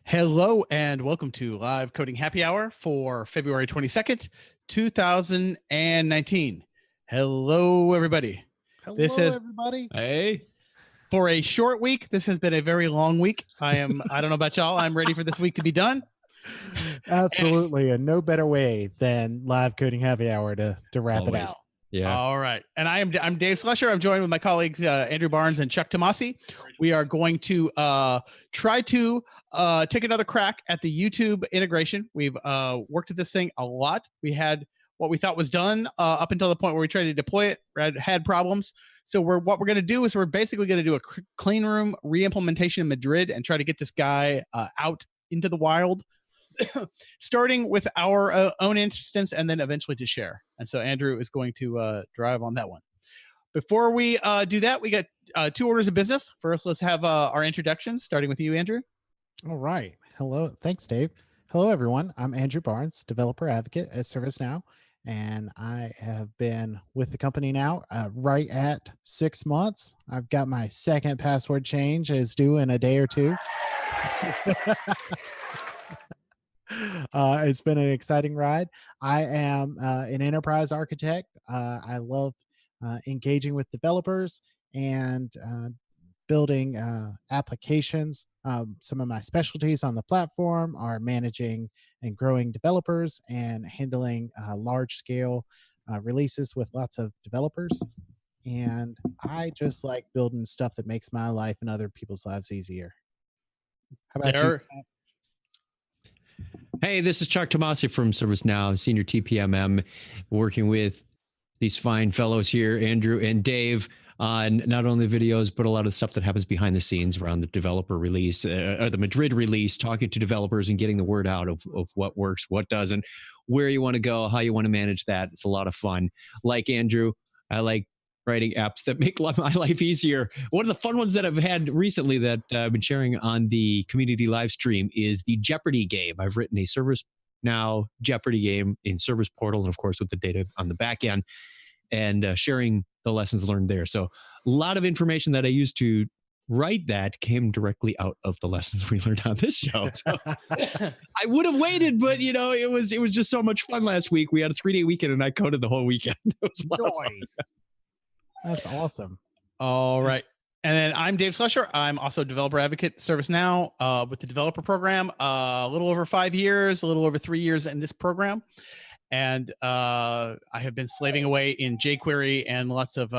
Hello and welcome to Live Coding Happy Hour for February 22nd, 2019. Hello, everybody. Hello, everybody. Hey. For a short week, this has been a very long week. I don't know about y'all. I'm ready for this week to be done. Absolutely. And no better way than Live Coding Happy Hour to wrap it out. Yeah. All right. And I'm Dave Slusher. I'm joined with my colleagues, Andrew Barnes and Chuck Tomasi. We are going to try to take another crack at the YouTube integration. We've worked at this thing a lot. We had what we thought was done up until the point where we tried to deploy it, had problems. So what we're going to do is we're basically going to do a clean room re-implementation in Madrid and try to get this guy out into the wild, starting with our own instance and then eventually to share. And so Andrew is going to drive on that one. Before we do that, we got two orders of business. First, let's have our introductions, starting with you, Andrew. All right. Hello. Thanks, Dave. Hello, everyone. I'm Andrew Barnes, developer advocate at ServiceNow. And I have been with the company now right at 6 months. I've got my second password change is due in a day or two. It's been an exciting ride. I am an enterprise architect. I love engaging with developers and building applications. Some of my specialties on the platform are managing and growing developers and handling large scale releases with lots of developers. And I just like building stuff that makes my life and other people's lives easier. How about you? Hey, this is Chuck Tomasi from ServiceNow, Senior TPMM, working with these fine fellows here, Andrew and Dave, on not only videos, but a lot of the stuff that happens behind the scenes around the developer release, or the Madrid release, talking to developers and getting the word out of what works, what doesn't, where you want to go, how you want to manage that. It's a lot of fun. Like Andrew, I like writing apps that make my life easier. One of the fun ones that I've had recently that I've been sharing on the community live stream is the Jeopardy game. I've written a ServiceNow Jeopardy game in Service Portal, and of course with the data on the back end, and sharing the lessons learned there. So a lot of information that I used to write that came directly out of the lessons we learned on this show. So I would have waited, but it was just so much fun last week. We had a 3-day weekend and I coded the whole weekend. It was a lot of fun. That's awesome. All right. And then I'm Dave Slusher. I'm also developer advocate at ServiceNow with the developer program. A little over 5 years, a little over 3 years in this program. And I have been slaving away in jQuery and lots of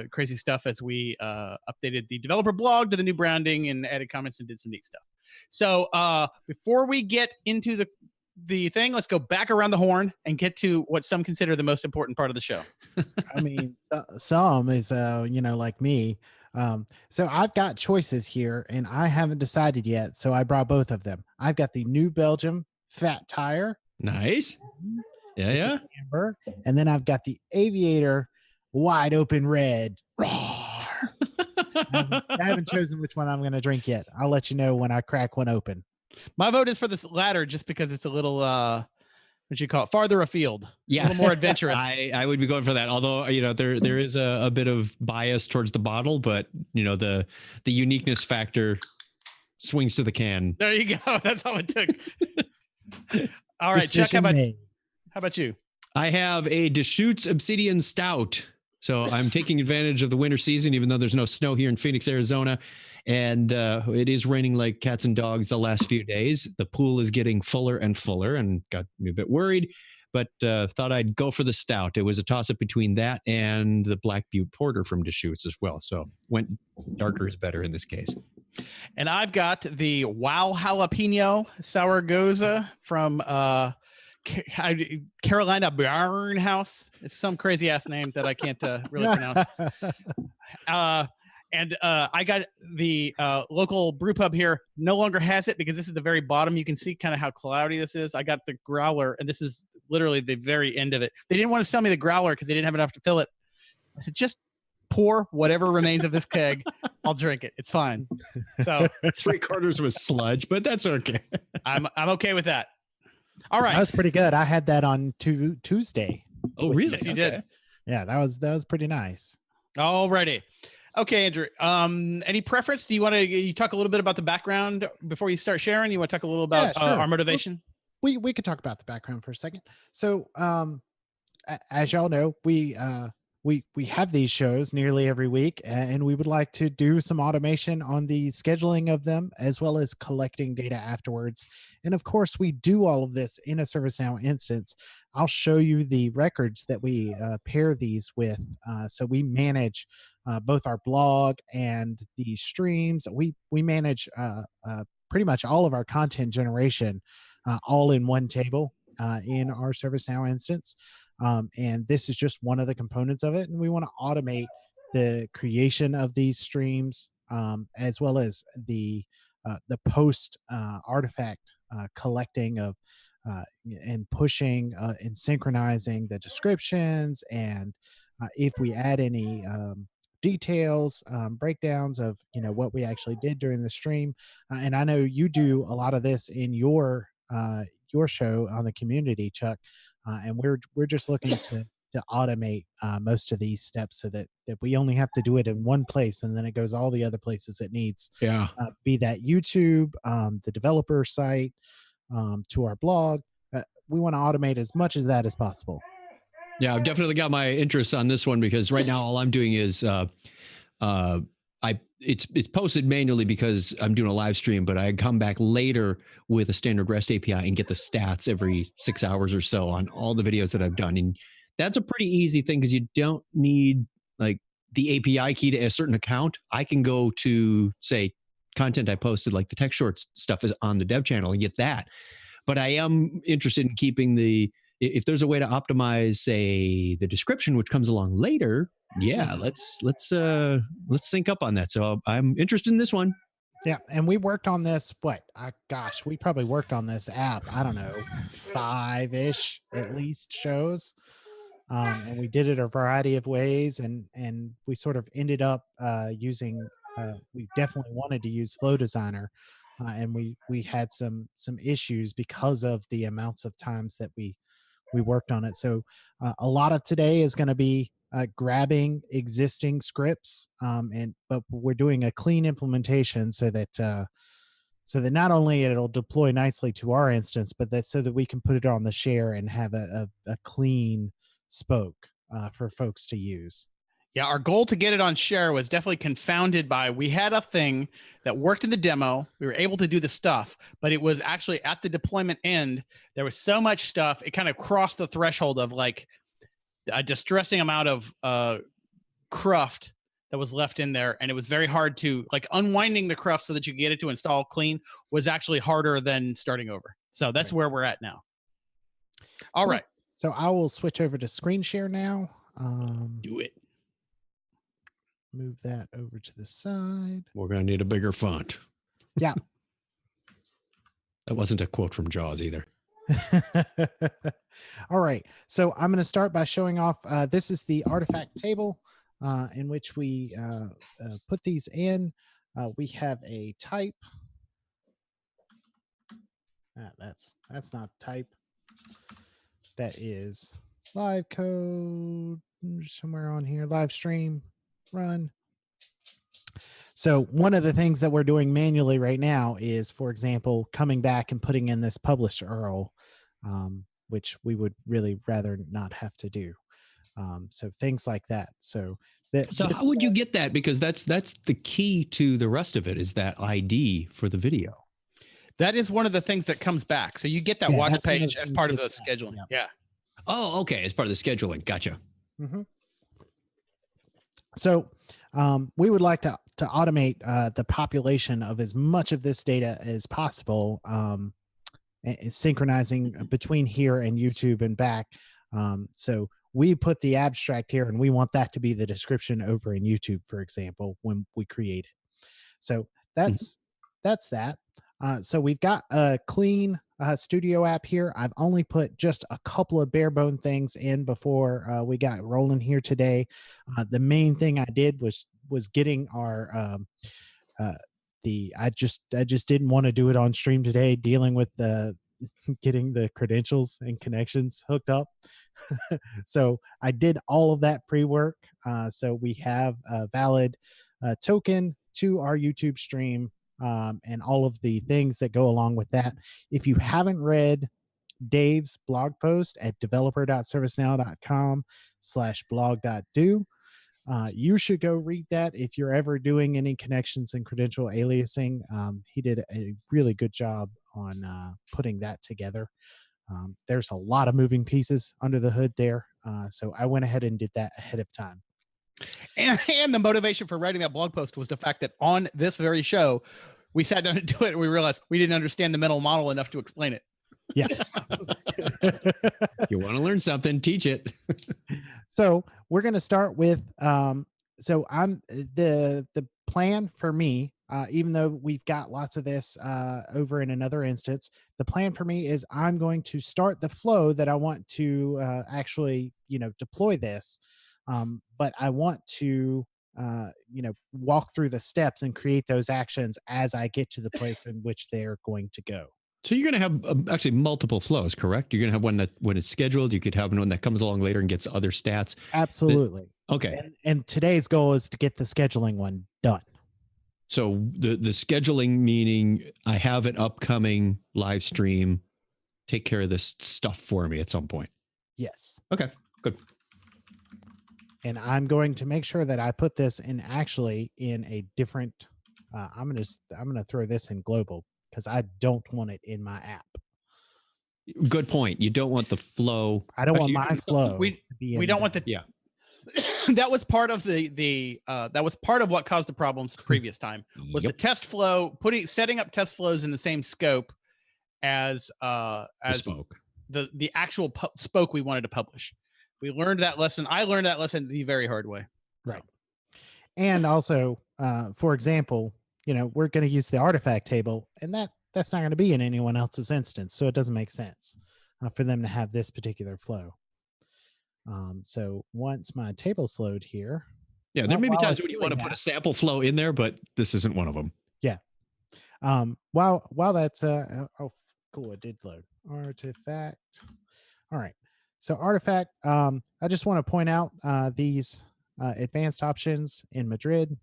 crazy stuff as we updated the developer blog to the new branding and added comments and did some neat stuff. So before we get into the thing, let's go back around the horn and get to what some consider the most important part of the show. I mean, some is, like me. So I've got choices here and I haven't decided yet. So I brought both of them. I've got the New Belgium Fat Tire. Nice. Yeah. Amber, and then I've got the Aviator Wide Open Red. I haven't chosen which one I'm going to drink yet. I'll let you know when I crack one open. My vote is for this latter just because it's a little, what you call it, farther afield. Yes. A little more adventurous. I would be going for that. Although, there is a bit of bias towards the bottle, but, the uniqueness factor swings to the can. There you go. That's all it took. All right, Chuck, how about you? I have a Deschutes Obsidian Stout. So I'm taking advantage of the winter season, even though there's no snow here in Phoenix, Arizona. And it is raining like cats and dogs the last few days. The pool is getting fuller and fuller and got me a bit worried, but thought I'd go for the stout. It was a toss-up between that and the Black Butte Porter from Deschutes as well. So went darker is better in this case. And I've got the Wow Jalapeno Sour Goza from Carolina Barn House. It's some crazy ass name that I can't really pronounce. And I got the local brew pub here no longer has it because this is the very bottom. You can see kind of how cloudy this is. I got the growler, and this is literally the very end of it. They didn't want to sell me the growler because they didn't have enough to fill it. I said, just pour whatever remains of this keg. I'll drink it. It's fine. So 3/4 was sludge, but that's okay. I'm okay with that. All right. That was pretty good. I had that on Tuesday. Oh, really? Yes, you did. Yeah, that was pretty nice. Alrighty. Okay, Andrew. Any preference? Do you want to you talk a little bit about the background before you start sharing? You want to talk a little about Yeah, sure. our motivation? We could talk about the background for a second. So, as y'all know, we have these shows nearly every week, and we would like to do some automation on the scheduling of them as well as collecting data afterwards. And of course, we do all of this in a ServiceNow instance. I'll show you the records that we pair these with. So we manage both our blog and the streams. We manage pretty much all of our content generation all in one table in our ServiceNow instance. And this is just one of the components of it. And we want to automate the creation of these streams as well as the post artifact collecting of and pushing and synchronizing the descriptions. And if we add any details, breakdowns of what we actually did during the stream. And I know you do a lot of this in your show on the community, Chuck. And we're just looking to automate most of these steps so that we only have to do it in one place, and then it goes all the other places it needs. Yeah. Be that YouTube, the developer site, to our blog. We want to automate as much of that as possible. Yeah, I've definitely got my interest on this one because right now all I'm doing is it's posted manually because I'm doing a live stream, but I come back later with a standard REST API and get the stats every 6 hours or so on all the videos that I've done. And that's a pretty easy thing because you don't need like the API key to a certain account. I can go to, say, content I posted, like the tech shorts stuff is on the dev channel and get that. But I am interested in keeping if there's a way to optimize, say, the description, which comes along later. Yeah, let's sync up on that. So I'm interested in this one. Yeah, and we worked on this. We probably worked on this app. I don't know, 5-ish at least shows, and we did it a variety of ways. And we sort of ended up using. We definitely wanted to use Flow Designer, and we had some issues because of the amounts of times that we worked on it. So a lot of today is going to be grabbing existing scripts, but we're doing a clean implementation so that not only it'll deploy nicely to our instance, but so that we can put it on the share and have a clean spoke for folks to use. Yeah, our goal to get it on share was definitely confounded by we had a thing that worked in the demo. We were able to do the stuff, but it was actually at the deployment end. There was so much stuff. It kind of crossed the threshold of like a distressing amount of cruft that was left in there. And it was very hard to like unwinding the cruft so that you get it to install clean was actually harder than starting over. So that's where we're at now. All right. So I will switch over to screen share now. Do it. Move that over to the side. We're going to need a bigger font. Yeah. That wasn't a quote from Jaws either. All right. So I'm going to start by showing off. This is the artifact table in which we put these in. We have a type. That's not type. That is live code somewhere on here. Live stream. Run. So one of the things that we're doing manually right now is, for example, coming back and putting in this published URL, which we would really rather not have to do. So things like that. So how would you get that? Because that's the key to the rest of it is that ID for the video. That is one of the things that comes back. So you get that watch page as part of the scheduling. Yeah. Oh, okay. As part of the scheduling. Gotcha. Mm-hmm. So we would like to automate the population of as much of this data as possible, and synchronizing between here and YouTube and back. So we put the abstract here, and we want that to be the description over in YouTube, for example, when we create it. So that's that. So we've got a clean studio app here. I've only put just a couple of bare bone things in before we got rolling here today. The main thing I did was getting our I just didn't want to do it on stream today, dealing with getting the credentials and connections hooked up. So I did all of that pre-work. So we have a valid token to our YouTube stream, and all of the things that go along with that. If you haven't read Dave's blog post at developer.servicenow.com/blog.do, you should go read that if you're ever doing any connections and credential aliasing. He did a really good job on putting that together. There's a lot of moving pieces under the hood there. So I went ahead and did that ahead of time. And the motivation for writing that blog post was the fact that on this very show, we sat down to do it and we realized we didn't understand the mental model enough to explain it. Yeah. You want to learn something, teach it. So we're going to start with, so I'm the plan for me, even though we've got lots of this over in another instance, the plan for me is I'm going to start the flow that I want to actually, deploy this. But I want to, walk through the steps and create those actions as I get to the place in which they're going to go. So you're going to have actually multiple flows, correct? You're going to have one that when it's scheduled, you could have one that comes along later and gets other stats. Absolutely. Okay. And today's goal is to get the scheduling one done. So the scheduling, meaning I have an upcoming live stream, take care of this stuff for me at some point. Yes. Okay, good. And I'm going to make sure that I put this in a different, I'm going to throw this in global because I don't want it in my app. Good point. You don't want the flow. I don't want my flow. We don't want the, yeah. That was part of that was part of what caused the problems previous time was the test flow, setting up test flows in the same scope as the actual spoke we wanted to publish. We learned that lesson. I learned that lesson the very hard way. Right. So. And also, for example, we're going to use the artifact table, and that's not going to be in anyone else's instance. So it doesn't make sense for them to have this particular flow. So once my table's load here. Yeah, there may be times when you want to put a sample flow in there, but this isn't one of them. Yeah. While that's oh cool, it did load. Artifact. All right. So artifact, I just want to point out these advanced options in Madrid.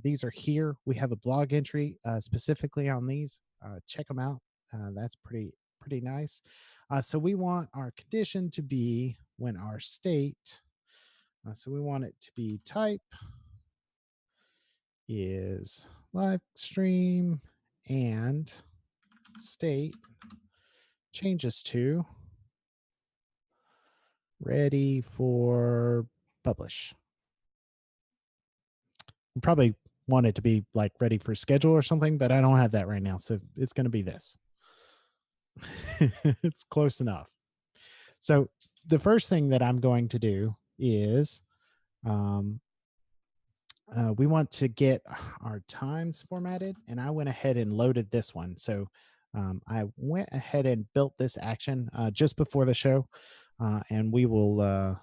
These are here. We have a blog entry specifically on these. Check them out. That's pretty nice. So we want our condition to be when our state, so we want it to be type is live stream and state changes to ready for publish. We probably want it to be like ready for schedule or something, but I don't have that right now. So it's going to be this. It's close enough. So the first thing that I'm going to do is we want to get our times formatted, and I went ahead and loaded this one. So I went ahead and built this action just before the show, and we will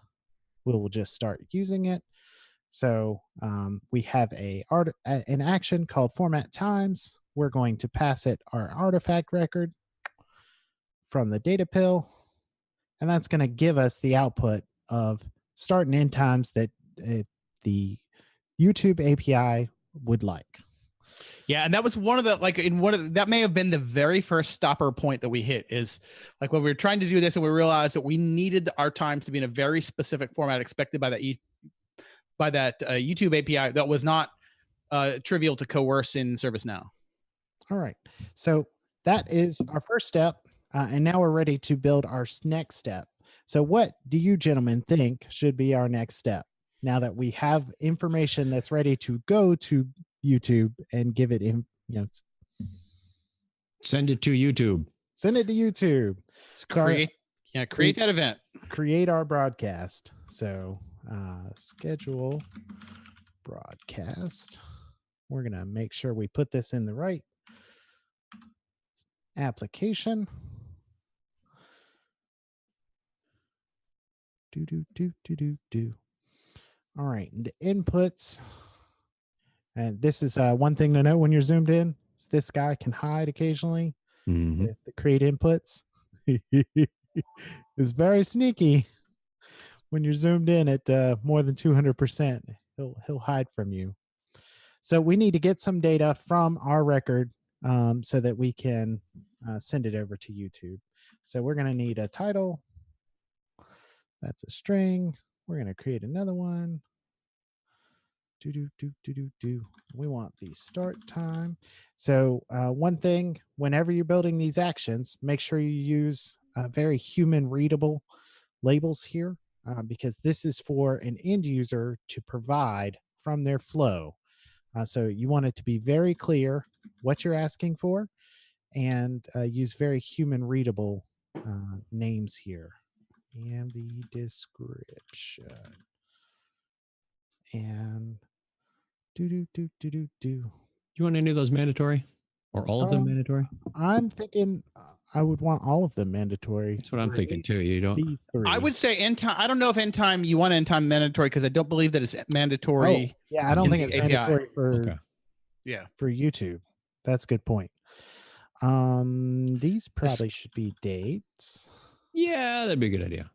just start using it. So we have an action called format times. We're going to pass it our artifact record from the data pill, and that's going to give us the output of start and end times that the YouTube API would like. Yeah, and that was one of the that may have been the very first stopper point that we hit, is like when we were trying to do this and we realized that we needed our times to be in a very specific format expected by that YouTube API that was not trivial to coerce in ServiceNow. All right, so that is our first step, and now we're ready to build our next step. So what do you gentlemen think should be our next step now that we have information that's ready to go to YouTube and give it in, send it to YouTube. Send it to YouTube. Create that event. Create our broadcast. So schedule broadcast. We're going to make sure we put this in the right application. All right, the inputs. And this is one thing to know when you're zoomed in. This guy can hide occasionally with the create inputs. It's very sneaky when you're zoomed in at more than 200%. He'll hide from you. So we need to get some data from our record so that we can send it over to YouTube. So we're going to need a title. That's a string. We're going to create another one. We want the start time. So one thing, whenever you're building these actions, make sure you use very human readable labels here because this is for an end user to provide from their flow. So you want it to be very clear what you're asking for and use very human readable names here. And the description. And You want any of those mandatory or all of them mandatory? I'm thinking I would want all of them mandatory. That's what I'm thinking too. You don't. These three. I would say end time. I don't know if end time you want end time mandatory because I don't believe that it's mandatory. Oh, yeah, I don't think it's API. mandatory for Yeah, for YouTube. That's a good point. These probably should be dates. Yeah, that'd be a good idea.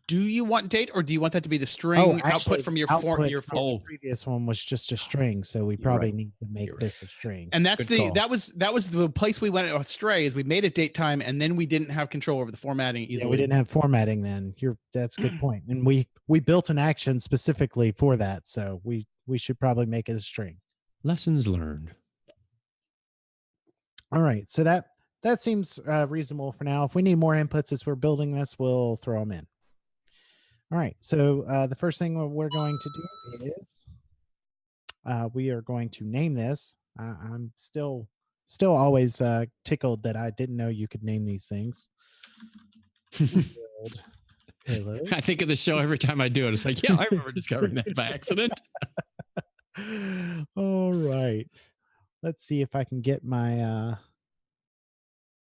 Do you want date or do you want that to be the string output from your form? The previous one was just a string, so we probably need to make this a string. And that's that was the place we went astray is we made it date time and then we didn't have control over the formatting easily. Yeah, we didn't have formatting then. That's a good point. And we built an action specifically for that, so we should probably make it a string. Lessons learned. All right, so that seems reasonable for now. If we need more inputs as we're building this, we'll throw them in. All right, so the first thing we're going to do is we are going to name this. I'm still always tickled that I didn't know you could name these things. I think of the show every time I do it. It's like, yeah, I remember discovering that by accident. All right, let's see if I can get my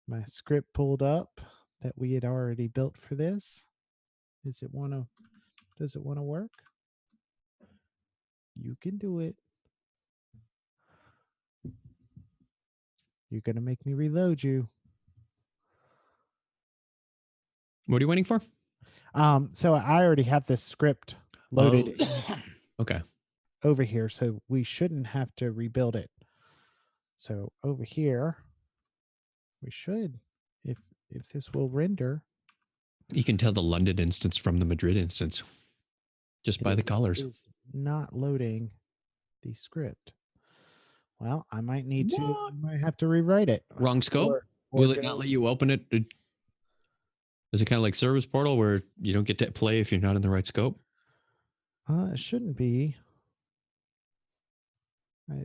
my script pulled up that we had already built for this. Does it want to work? You can do it. You're going to make me reload you. What are you waiting for? So I already have this script loaded okay. over here, so we shouldn't have to rebuild it. So over here, we should, if this will render. You can tell the London instance from the Madrid instance just by the colors. It is not loading the script. Well, I might need to. I might have to rewrite it. Wrong scope? Will it not let you open it? Is it kind of like Service Portal where you don't get to play if you're not in the right scope? It shouldn't be.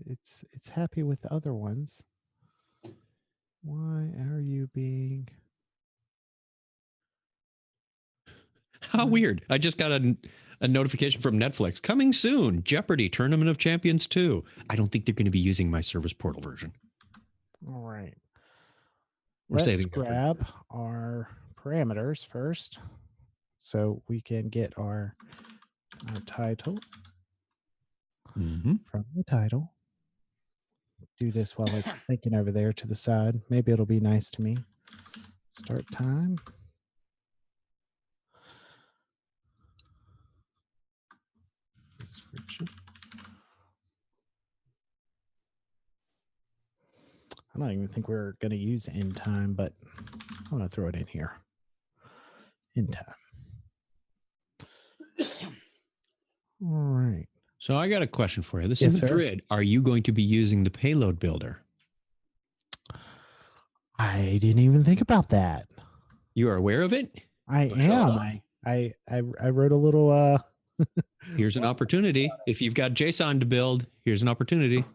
It's happy with the other ones. Why are you being? How weird. I just got a notification from Netflix. Coming soon. Jeopardy! Tournament of Champions 2. I don't think they're going to be using my Service Portal version. All right. Let's grab our parameters first so we can get our title from the title. Do this while it's thinking over there to the side. Maybe it'll be nice to me. Start time. Description. I don't even think we're going to use end time, but I'm going to throw it in here. End time. All right. So I got a question for you. This is Madrid. Are you going to be using the payload builder? I didn't even think about that. You are aware of it? I am. I wrote a little here's an opportunity. If you've got JSON to build, here's an opportunity.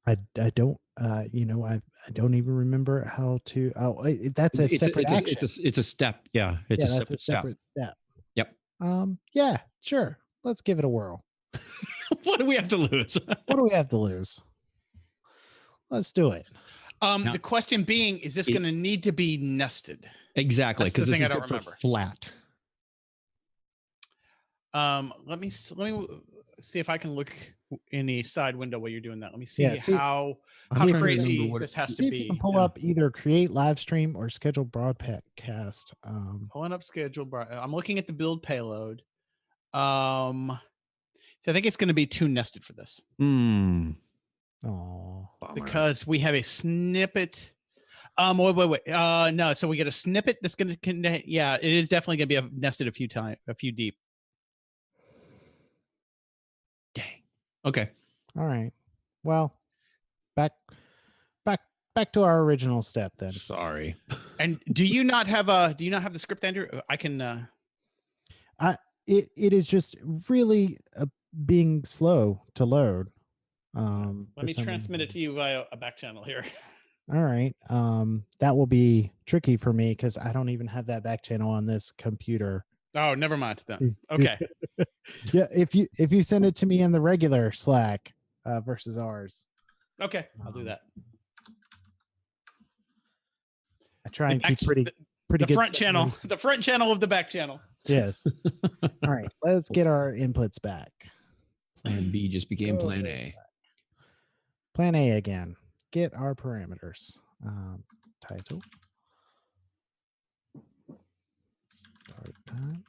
I don't I don't even remember how to. That's a separate action. It's a step. Yeah, it's a separate step. Yep. Yeah, sure. Let's give it a whirl. What do we have to lose? What do we have to lose? Let's do it. The question being, is this going to need to be nested? Exactly, because this is good for flat. Let me see if I can look in the side window while you're doing that. Let me see how crazy this has to be. You can pull up either create live stream or schedule broadcast. Pulling up schedule. I'm looking at the build payload. So I think it's going to be too nested for this Oh, because we have a snippet. Wait. No. So we get a snippet that's going to, yeah, it is definitely going to be nested a few deep. Dang. Okay. all right. Well, back to our original step then. Sorry. And do you not have the script, Andrew? I can. It is just really being slow to load. Let me transmit it to you via a back channel here. All right. That will be tricky for me because I don't even have that back channel on this computer. Oh, never mind then. Okay. Yeah, if you send it to me in the regular Slack versus ours. Okay, I'll do that. I try and keep pretty the good front channel, the front channel of the back channel. Yes. All right, let's get our inputs back. Plan B just became Plan A. Plan A again. Get our parameters. Title. Start time.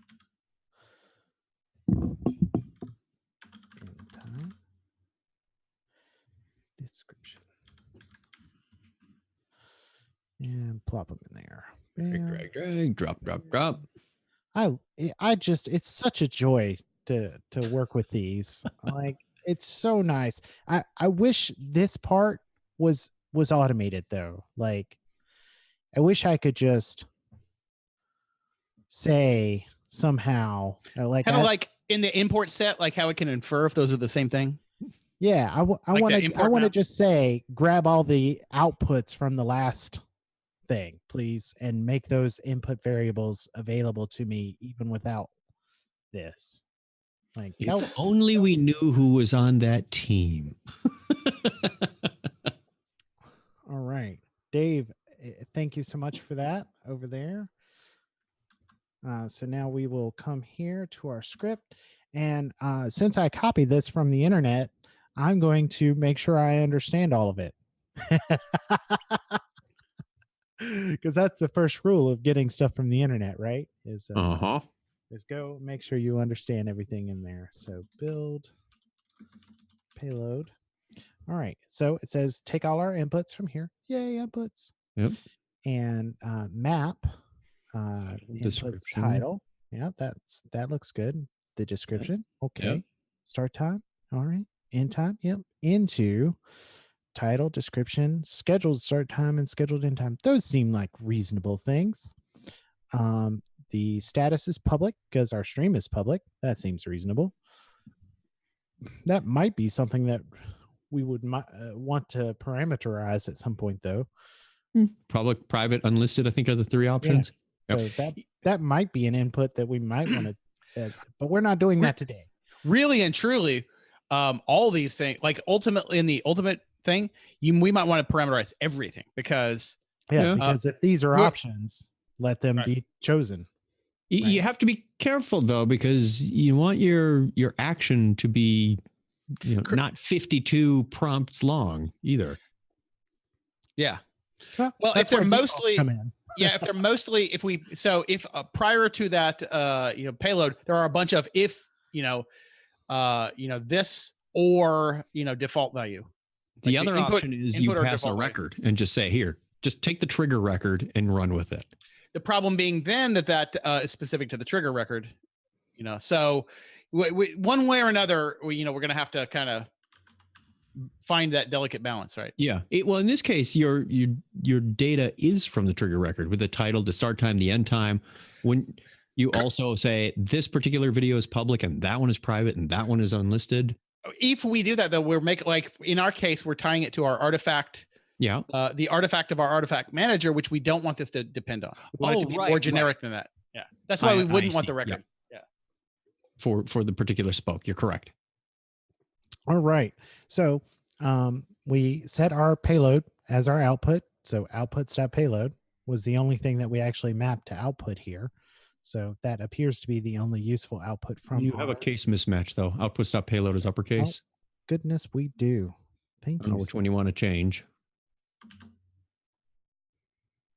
End time. Description. And plop them in there. Drag, drop. I just, it's such a joy to work with these. Like, it's so nice. I wish this part was automated though. Like, I wish I could just say somehow, like kind of like in the import set, like how it can infer if those are the same thing. Yeah, I want to just say grab all the outputs from the last thing, please, and make those input variables available to me even without this. Like, if only we knew who was on that team. All right, Dave, thank you so much for that over there. So now we will come here to our script, and since I copied this from the internet, I'm going to make sure I understand all of it. Because that's the first rule of getting stuff from the internet, right? Is go make sure you understand everything in there. So build payload. All right. So it says take all our inputs from here. Yay, inputs. Yep. And map inputs title. Yeah, that looks good. The description. Okay. Yep. Start time. All right. End time. Yep. Into title, description, scheduled start time, and scheduled end time. Those seem like reasonable things. The status is public because our stream is public. That seems reasonable. That might be something that we would want to parameterize at some point, though. Public, private, unlisted, I think are the three options. Yeah. Yep. So that might be an input that we might want to, but we're not doing that today. Really and truly, all these things, like ultimately in the ultimate thing, we might want to parameterize everything because because if these are options, let them be chosen. You have to be careful though, because you want your action to be not 52 prompts long either. Yeah. Well, if they're mostly if they're mostly if prior to that payload, there are a bunch of this or default value. The other option is you pass a record and just say, here, just take the trigger record and run with it. The problem being then that is specific to the trigger record, so one way or another, we're going to have to kind of find that delicate balance, right? Yeah. Well, in this case, your data is from the trigger record with the title, the start time, the end time. When you also say this particular video is public and that one is private and that one is unlisted. If we do that, though, we're making, like in our case, we're tying it to our artifact. Yeah. The artifact of our artifact manager, which we don't want this to depend on. We want it to be more generic than that. Yeah. That's why we wouldn't want the record. Yeah. For the particular spoke. You're correct. All right. So we set our payload as our output. So outputs.payload was the only thing that we actually mapped to output here. So that appears to be the only useful output from. You have a case mismatch though. Outputs.payload is uppercase. Oh, goodness, we do. Thank you. Which one you want to change?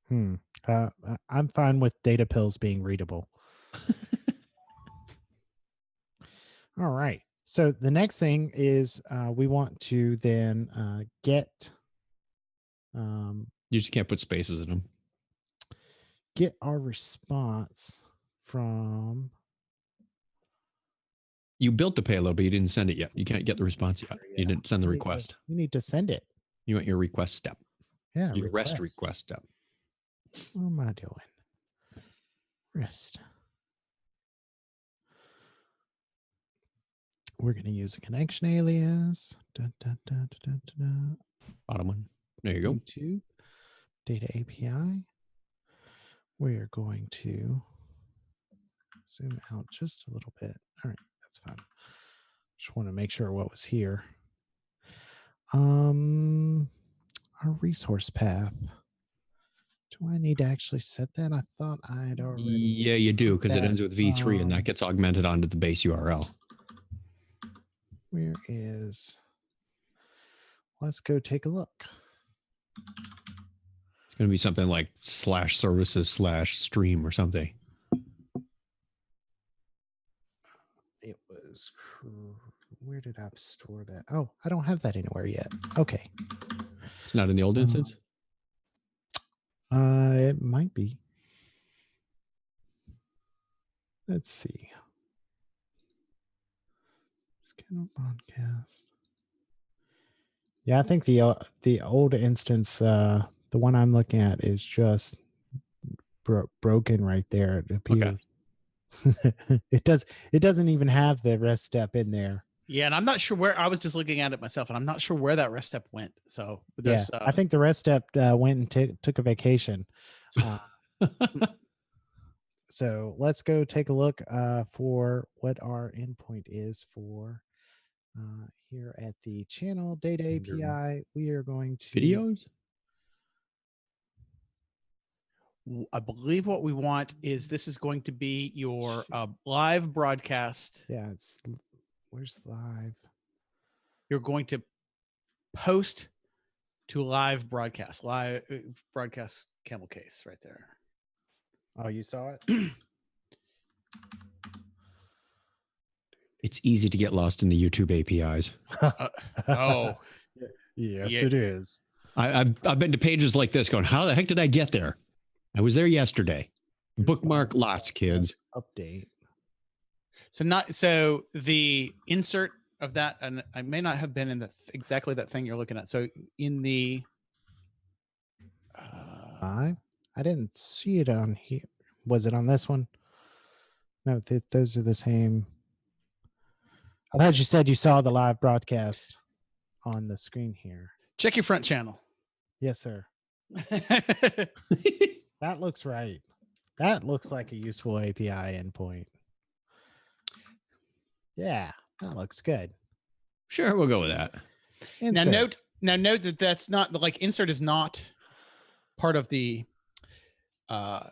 I'm fine with data pills being readable. All right. So the next thing is we want to then get You just can't put spaces in them. get our response from. You built the payload, but you didn't send it yet. You can't get the response yet. You didn't send the request. We need to send it. You want your request step. Yeah. Your REST request step. What am I doing? REST. We're going to use a connection alias. Bottom one. There you go. YouTube data API. We are going to zoom out just a little bit. All right, that's fine. Just want to make sure what was here. Our resource path. Do I need to actually set that? I thought I'd already. Yeah, you do, because it ends with v3 and that gets augmented onto the base URL. Where is? Let's go take a look. It's going to be something like /services/stream or something. It was. Where did I store that? Oh, I don't have that anywhere yet. Okay. It's not in the old instance? It might be. Let's see. Schedule broadcast. Yeah, I think the old instance, the one I'm looking at, is just broken right there. It appears. Okay. It doesn't even have the rest step in there. Yeah, and I'm not sure where. I was just looking at it myself, and I'm not sure where that rest step went. So yeah, I think the rest step went and took a vacation. So let's go take a look for what our endpoint is for here at the channel data API. We are going to videos. I believe what we want is this is going to be your live broadcast. Yeah, where's live? You're going to post to live broadcast camel case right there. Oh, you saw it? It's easy to get lost in the YouTube APIs. Yes, yeah. It is. I've been to pages like this going, how the heck did I get there? I was there yesterday. Bookmark lots, kids. Update. So the insert of that, and I may not have been in exactly that thing you're looking at. So in the I didn't see it on here. Was it on this one? No, those are the same. I thought you said you saw the live broadcast on the screen here. Check your front channel. Yes, sir. That looks right. That looks like a useful API endpoint. Yeah, that looks good. Sure, we'll go with that. Insert. Now note that that's not like insert is not part of the endpoint.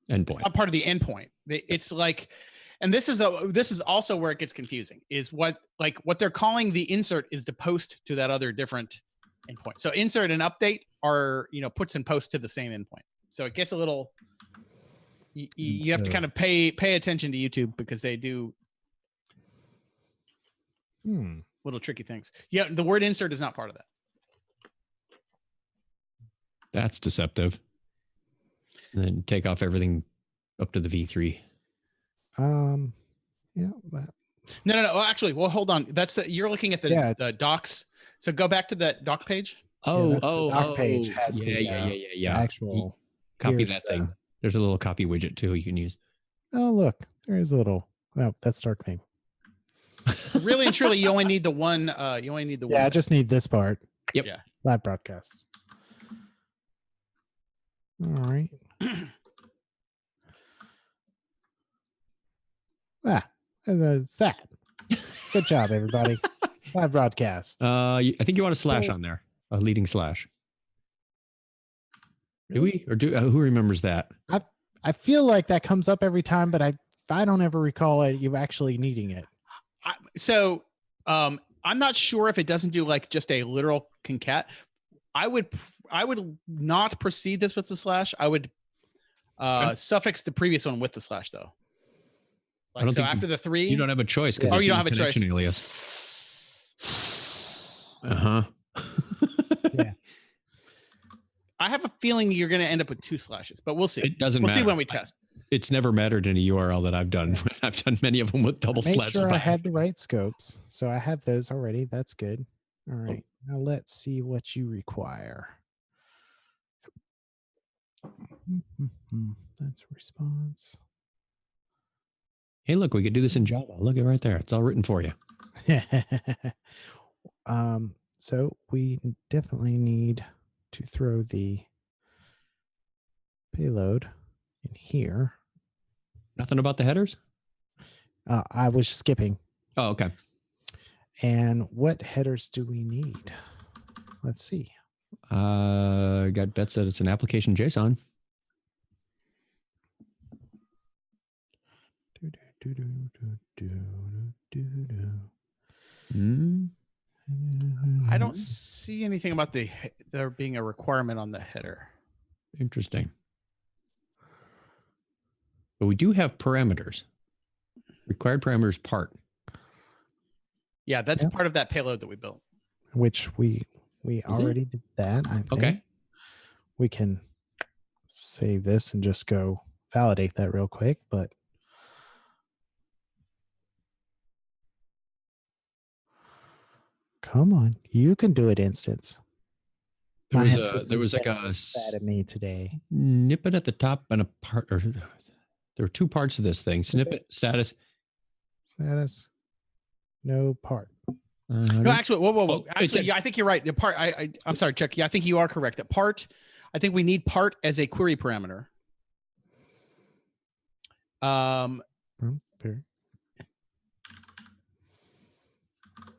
It's not part of the endpoint. It's like, and this is also where it gets confusing. Is what they're calling the insert is to post to that other different endpoint. So insert and update are puts and posts to the same endpoint. So it gets a little. You have to kind of pay attention to YouTube because they do little tricky things. Yeah, the word insert is not part of that. That's deceptive. And then take off everything up to the V3. Yeah. No. Actually, well, hold on. You're looking at the docs. So go back to that doc page. The doc page has the actual. Copy that thing. There's a little copy widget too you can use. Oh, look, there is a little. Oh, that's dark theme. Really and truly, you only need the one. You only need the one. Yeah, I just need this part. Yep. Yeah. Live broadcasts. All right. It's that. Good job, everybody. Live broadcast. I think you want a slash on there, a leading slash. Do we or do who remembers that? I feel like that comes up every time, but I don't ever recall you actually needing it. I'm not sure if it doesn't do like just a literal concat. I would not proceed this with the slash. I would suffix the previous one with the slash though. Like, so after the 3, you don't have a choice because you don't have a choice. Alias. Uh-huh. Yeah. I have a feeling you're going to end up with 2 slashes, but we'll see. It doesn't matter. We'll see when we test. It's never mattered in a URL that I've done. Yeah. I've done many of them with double Make slashes. sure I had the right scopes. So I have those already. That's good. All Oh. right. Now let's see what you require. That's response. Hey, look, we could do this in Java. Look at right there. It's all written for you. So we definitely need to throw the payload in here. Nothing about the headers? I was skipping. Oh, okay. And what headers do we need? Let's see. Got bets that it's an application JSON. I don't see anything about there being a requirement on the header. Interesting. But we do have parameters. Required parameters part. Yeah, that's part of that payload that we built. Which we already did that. I think. Okay. We can save this and just go validate that real quick, but come on, you can do it instance. There was like a bad at me today. snippet at the top and a part, or there were 2 parts of this thing. Snippet, status. Status, no part. No, actually, whoa. Oh, Actually, yeah, I think you're right. The part, I'm sorry, Chuck. Yeah, I think you are correct. That part, I think we need part as a query parameter. And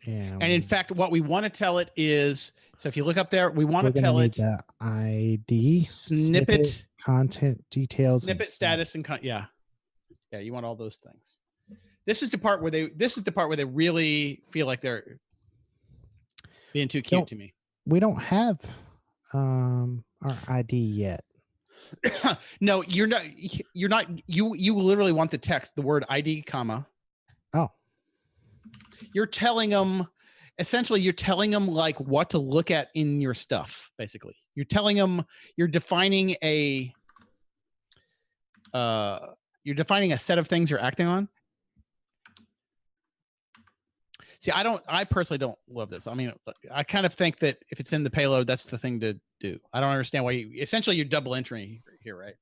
in fact, what we want to tell it is, so if you look up there, we want to tell it the ID, snippet, content details, snippet status, and yeah, you want all those things. This is the part where they really feel like they're being too cute to me. We don't have our ID yet. No, you're not. You literally want the text, the word ID, comma. Oh. You're telling them, essentially, like what to look at in your stuff. Basically, you're telling them, you're defining a set of things you're acting on. See, I personally don't love this. I mean, I kind of think that if it's in the payload, that's the thing to do. I don't understand why essentially you're double entering here, right?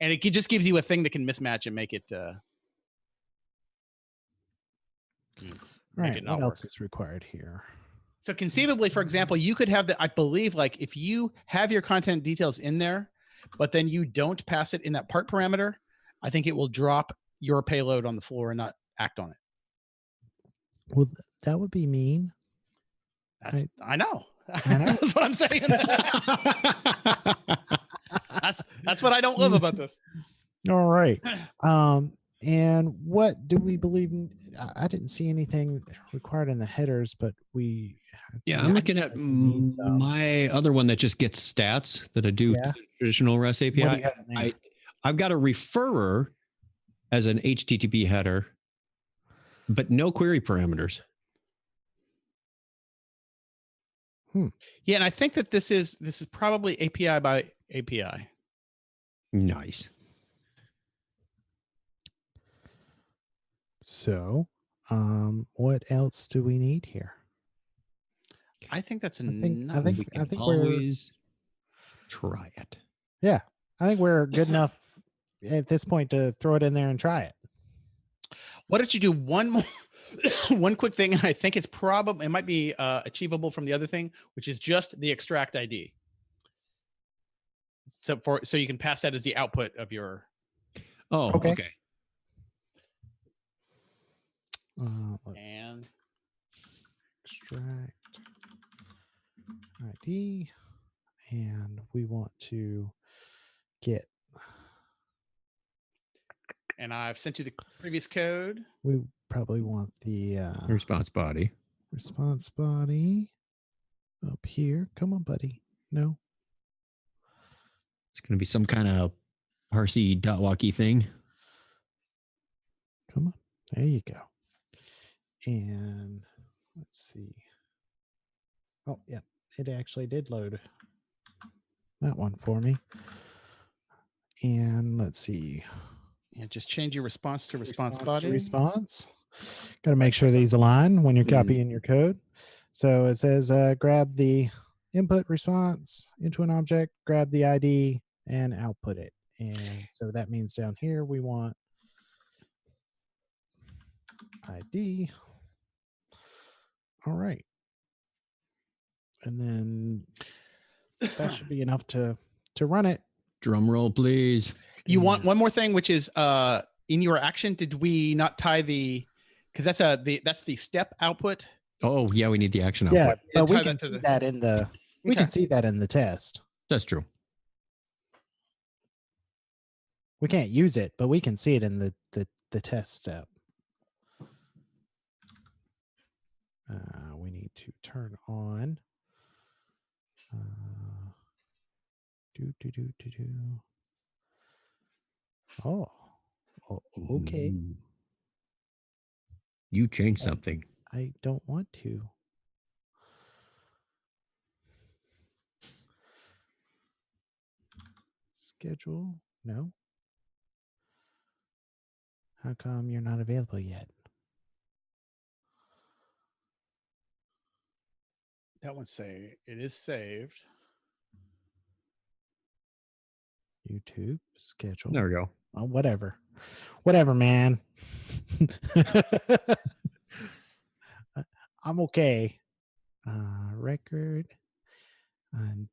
And it just gives you a thing that can mismatch and make it. Right. What else is required here? So conceivably, for example, you could have I believe, like if you have your content details in there, but then you don't pass it in that part parameter, I think it will drop your payload on the floor and not act on it. Well, that would be mean. I know. That's what I'm saying. That's what I don't love about this. All right. And what do we believe? I didn't see anything required in the headers, but I'm looking at my other one that just gets stats that I do traditional REST API. I've got a referrer as an HTTP header, but no query parameters. Yeah, and I think that this is probably API by API. Nice. So, what else do we need here? I think that's I think always try it. Yeah, I think we're good enough at this point to throw it in there and try it. Why don't you do one quick thing? And I think it might be achievable from the other thing, which is just the extract ID. So you can pass that as the output of your. Oh, okay. Let's extract ID, and we want to get. And I've sent you the previous code. We probably want the response body. Response body up here. Come on, buddy. No. It's going to be some kind of parsey.walkie thing. Come on. There you go. And let's see. Oh, yeah. It actually did load that one for me. And let's see. Yeah, just change your response to response To body. response. Got to make sure these align when you're copying your code. So it says grab the input response into an object, grab the ID, and output it. And so that means down here we want ID. All right. And then that should be enough to run it. Drum roll, please. You want one more thing, which is in your action, did we not tie the, because that's the step output. Oh yeah, we need the action output. Yeah, but we tie can that to see that in the we can see that in the test. That's true. We can't use it, but we can see it in the test step. We need to turn on. Oh, okay. Ooh. You changed something. I don't want to. Schedule? No. How come you're not available yet? That one's saved. It is saved. YouTube schedule. There we go. Oh, whatever. Whatever, man. I'm okay. Record and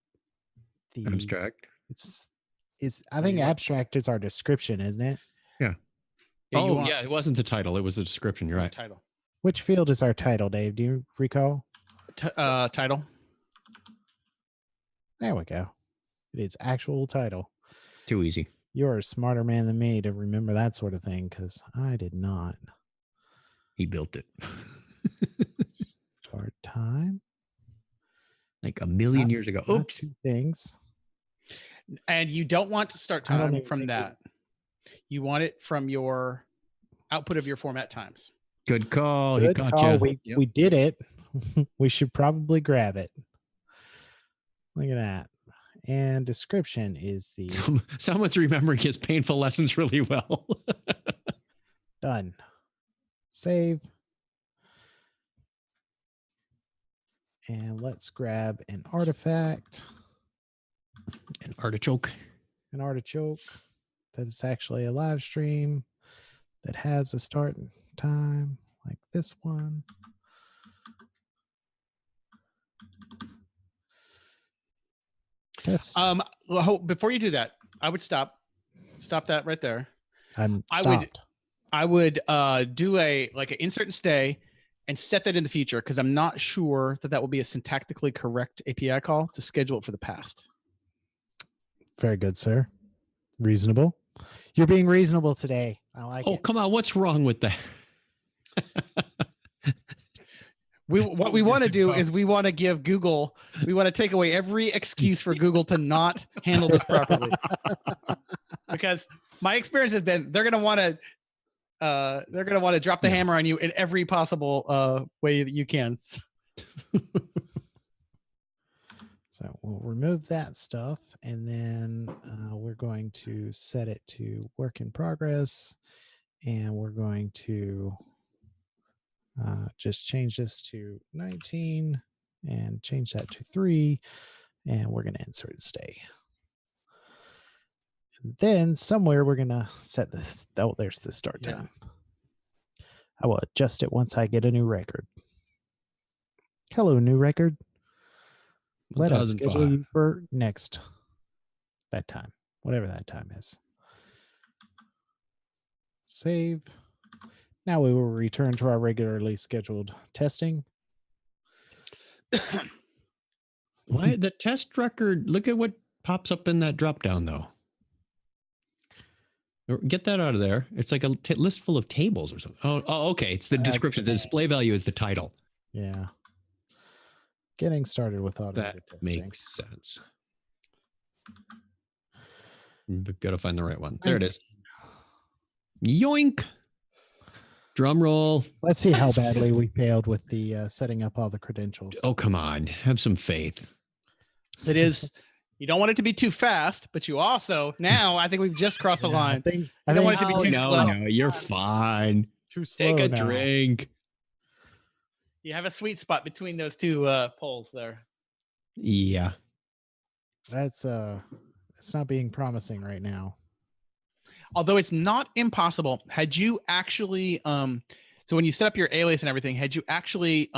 the Abstract. I think abstract is our description, isn't it? Yeah. Yeah, it wasn't the title. It was the description. You're right. Title. Which field is our title, Dave? Do you recall? Title. There we go. It is actual title. Too easy. You're a smarter man than me to remember that sort of thing, because I did not. He built it. Start time. Like a million years ago. Oops. Two things. And you don't want to start time from that. You want it from your output of your format times. Good call. Good he caught call. you. We did it. We should probably grab it. Look at that. And description is the... Someone's remembering his painful lessons really well. Done. Save. And let's grab an artifact. An artichoke. An artichoke. That is actually a live stream that has a start time like this one. Test. Before you do that, I would stop that right there. I'm stopped. I would do an insert and stay and set that in the future, because I'm not sure that will be a syntactically correct API call to schedule it for the past. Very good, sir. Reasonable. You're being reasonable today. I like it. Oh, come on. What's wrong with that? What we want to do is we want to give Google, we want to take away every excuse for Google to not handle this properly. Because my experience has been they're going to want to drop the hammer on you in every possible way that you can. So we'll remove that stuff, and then we're going to set it to work in progress, and we're going to just change this to 19 and change that to 3, and we're going to insert and stay. And then somewhere we're going to set this. Oh, there's the start time. I will adjust it once I get a new record. Hello, new record. Let us schedule you for next that time, whatever that time is. Save. Now we will return to our regularly scheduled testing. Why the test record? Look at what pops up in that drop down, though. Get that out of there. It's like a list full of tables or something. Oh, okay. It's the description. The display value is the title. Yeah. Getting started with automated testing. That makes sense. We've got to find the right one. There it is. Yoink. Drum roll. Let's see how badly we failed with the setting up all the credentials. Oh, come on. Have some faith. So it is. You don't want it to be too fast, but you also now I think we've just crossed the line. I don't want it to be too slow. No, you're fine. Too slow. Take a now. drink. You have a sweet spot between those two poles there. Yeah. That's it's not being promising right now. Although it's not impossible. Had you actually so when you set up your alias and everything, had you actually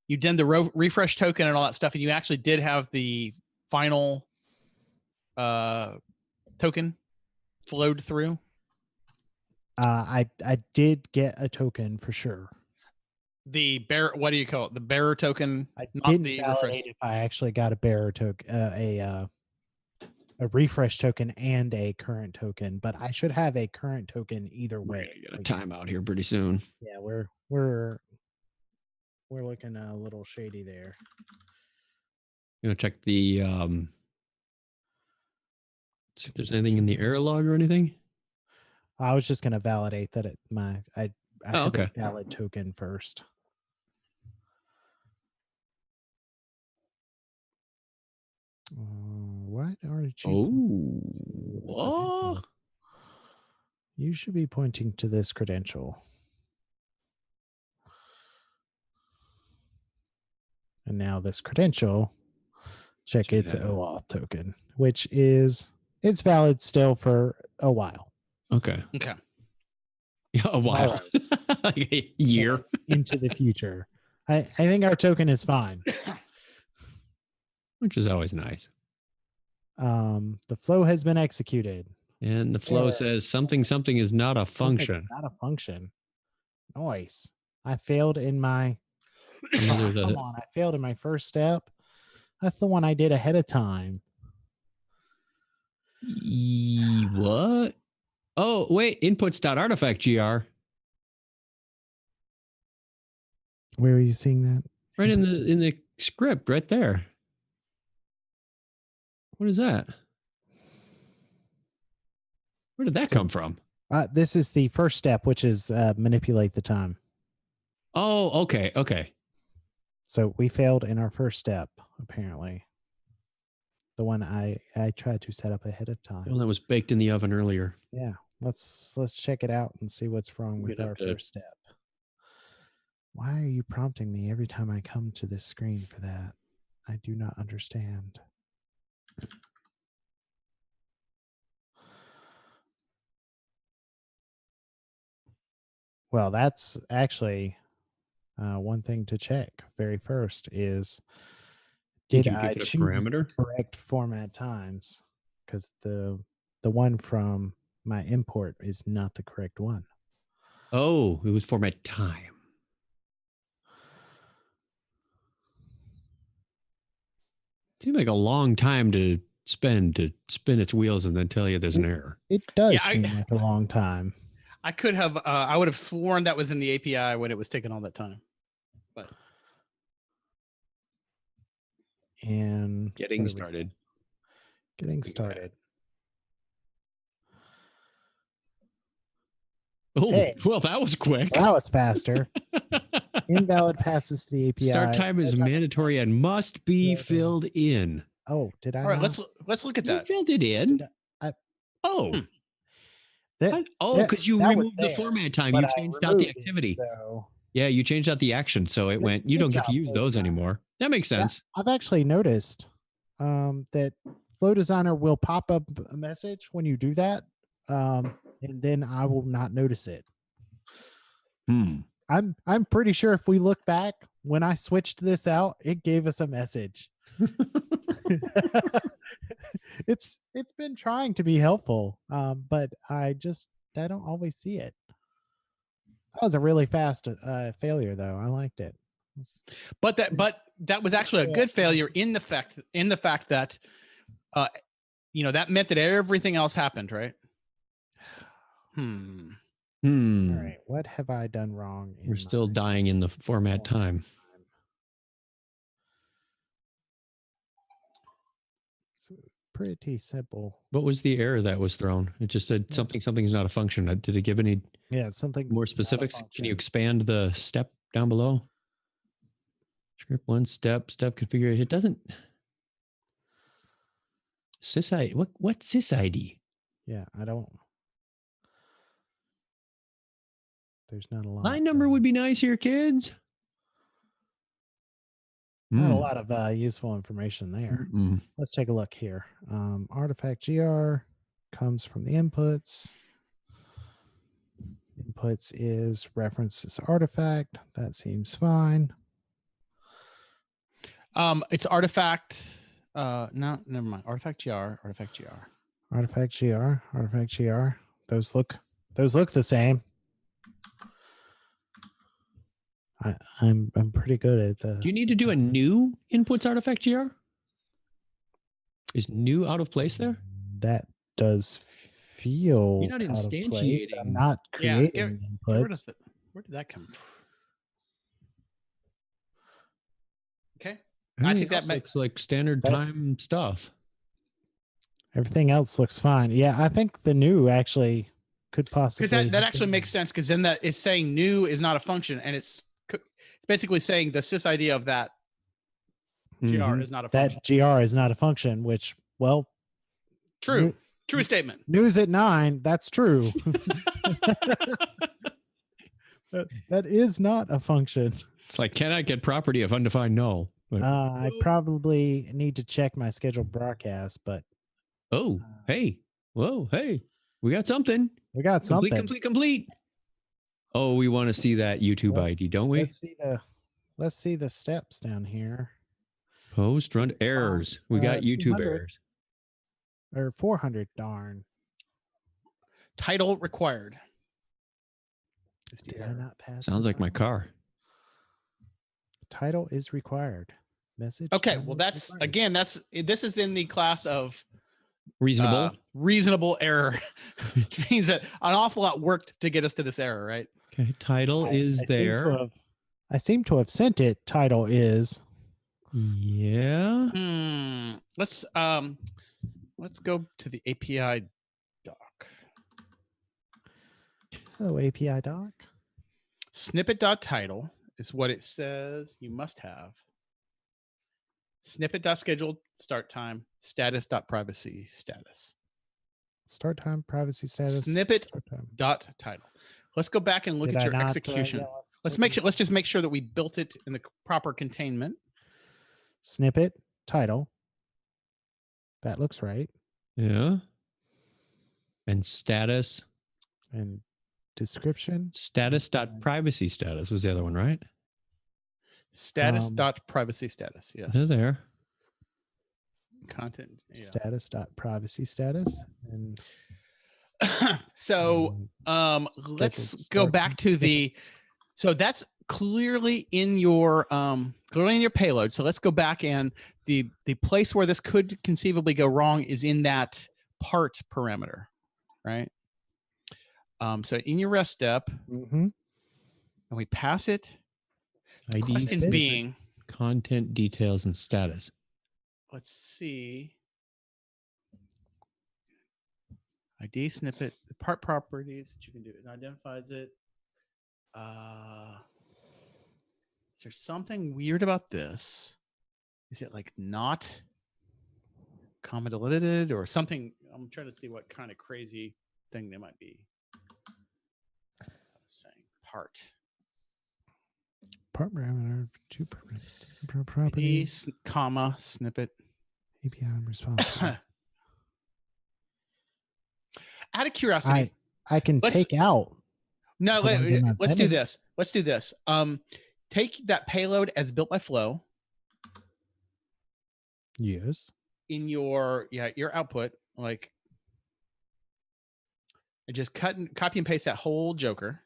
you did the refresh token and all that stuff, and you actually did have the final token flowed through? I did get a token for sure. The bearer, what do you call it? The bearer token. I didn't validate if I actually got a bearer token, a refresh token and a current token, but I should have a current token either way. We're gonna get a timeout here pretty soon. Yeah, we're looking a little shady there. You know, check the see if there's anything in the error log or anything. I was just gonna validate that I have okay. a valid token first. What are you? Oh, you should be pointing to this credential. And now this credential, check its OAuth token, which it's valid still for a while. Okay. Okay. Yeah, a while. Like a year into the future. I think our token is fine. Which is always nice. The flow has been executed. And the flow says something is not a function. Not a function. Nice. I failed in my come on, I failed in my first step. That's the one I did ahead of time. What? Oh, wait, inputs.artifact.gr. Where are you seeing that? Right in the script, right there. What is that? Where did that come from? This is the first step, which is manipulate the time. Oh, okay, okay. So we failed in our first step, apparently. The one I tried to set up ahead of time. The one that was baked in the oven earlier. Yeah, let's check it out and see what's wrong with our first step. Why are you prompting me every time I come to this screen for that? I do not understand. Well, that's actually one thing to check. Very first is, did I choose the correct format times? Because the one from my import is not the correct one. Oh, it was format time. Seems like a long time to spin its wheels and then tell you there's an error. It does seem like a long time. I could have, I would have sworn that was in the API when it was taking all that time. But and getting started. Getting started. Oh, hey, well, that was quick. That was faster. Invalid passes the API. Start time is mandatory and must be filled in. Oh, did I? All right, let's look at that. You filled it in. Because you removed the format time. You changed out the activity. So, yeah, you changed out the action, so it went. You don't get to use those anymore. That makes sense. I've actually noticed that Flow Designer will pop up a message when you do that, and then I will not notice it. I'm pretty sure if we look back when I switched this out, it gave us a message. It's been trying to be helpful, but I don't always see it. That was a really fast failure, though. I liked it. But that was actually a good failure in the fact that that meant that everything else happened, right? All right, what have I done wrong? We're still dying in the format time. It's pretty simple. What was the error that was thrown? It just said something's not a function. Did it give any Yeah, something more specifics? Can you expand the step down below? Script 1 step configuration. It doesn't. SysID. What's SysID? Yeah, I don't. There's not a lot. Line number would be nice here, kids. Not a lot of useful information there. Let's take a look here. Artifact GR comes from the inputs. Inputs is references artifact. That seems fine. It's artifact. No, never mind. Artifact GR. Artifact GR. Artifact GR. Artifact GR. Those look the same. I'm pretty good at the. Do you need to do a new inputs artifact GR? Is new out of place there? That does feel. You're not instantiating. I'm not creating inputs. Where did that come from? Okay. I think that looks like standard time stuff. Everything else looks fine. Yeah, I think the new actually could possibly. Because that actually makes sense. Because then that is saying new is not a function, and it's basically saying the sys idea of that GR is not a function. That GR is not a function, which, well, true statement. News at 9. That's true. that is not a function. It's like, can I get property of undefined null? I probably need to check my scheduled broadcast, but. Oh, hey. Whoa, hey. We got something. We got something. Complete. Oh, we want to see that YouTube ID, don't we? Let's see the steps down here. Postrun errors. We got YouTube errors. Or 400, darn. Title required. Did I not pass? Sounds like my car. Title is required. Message. Okay, well this is in the class of reasonable error, which means that an awful lot worked to get us to this error, right? Okay, title is there. I seem to have sent it. Title is. Yeah. Let's go to the API doc. Hello, API doc. Snippet.title is what it says you must have. Snippet.scheduled start time, status.privacy status. Start time, privacy status. Snippet.title. Let's go back and look at your execution. Let's just make sure that we built it in the proper containment. Snippet title. That looks right. Yeah. And status. And description. Status.privacy status was the other one, right? Status.privacy status. Yes. They're there. Content. Yeah. Status.privacy status. And so let's go back to so that's clearly in your payload. So let's go back, and the place where this could conceivably go wrong is in that part parameter, right? So in your rest step, and we pass it. Question being content details and status. Let's see. ID snippet, the part properties that you can do. It identifies it. Is there something weird about this? Is it like not comma deleted or something? I'm trying to see what kind of crazy thing they might be saying. Part parameter, two properties, comma snippet. API responsible. Out of curiosity, I can take out. No, let's do this. Let's do this. Take that payload as built by Flow. Yes. In your output, like, and just copy and paste that whole Joker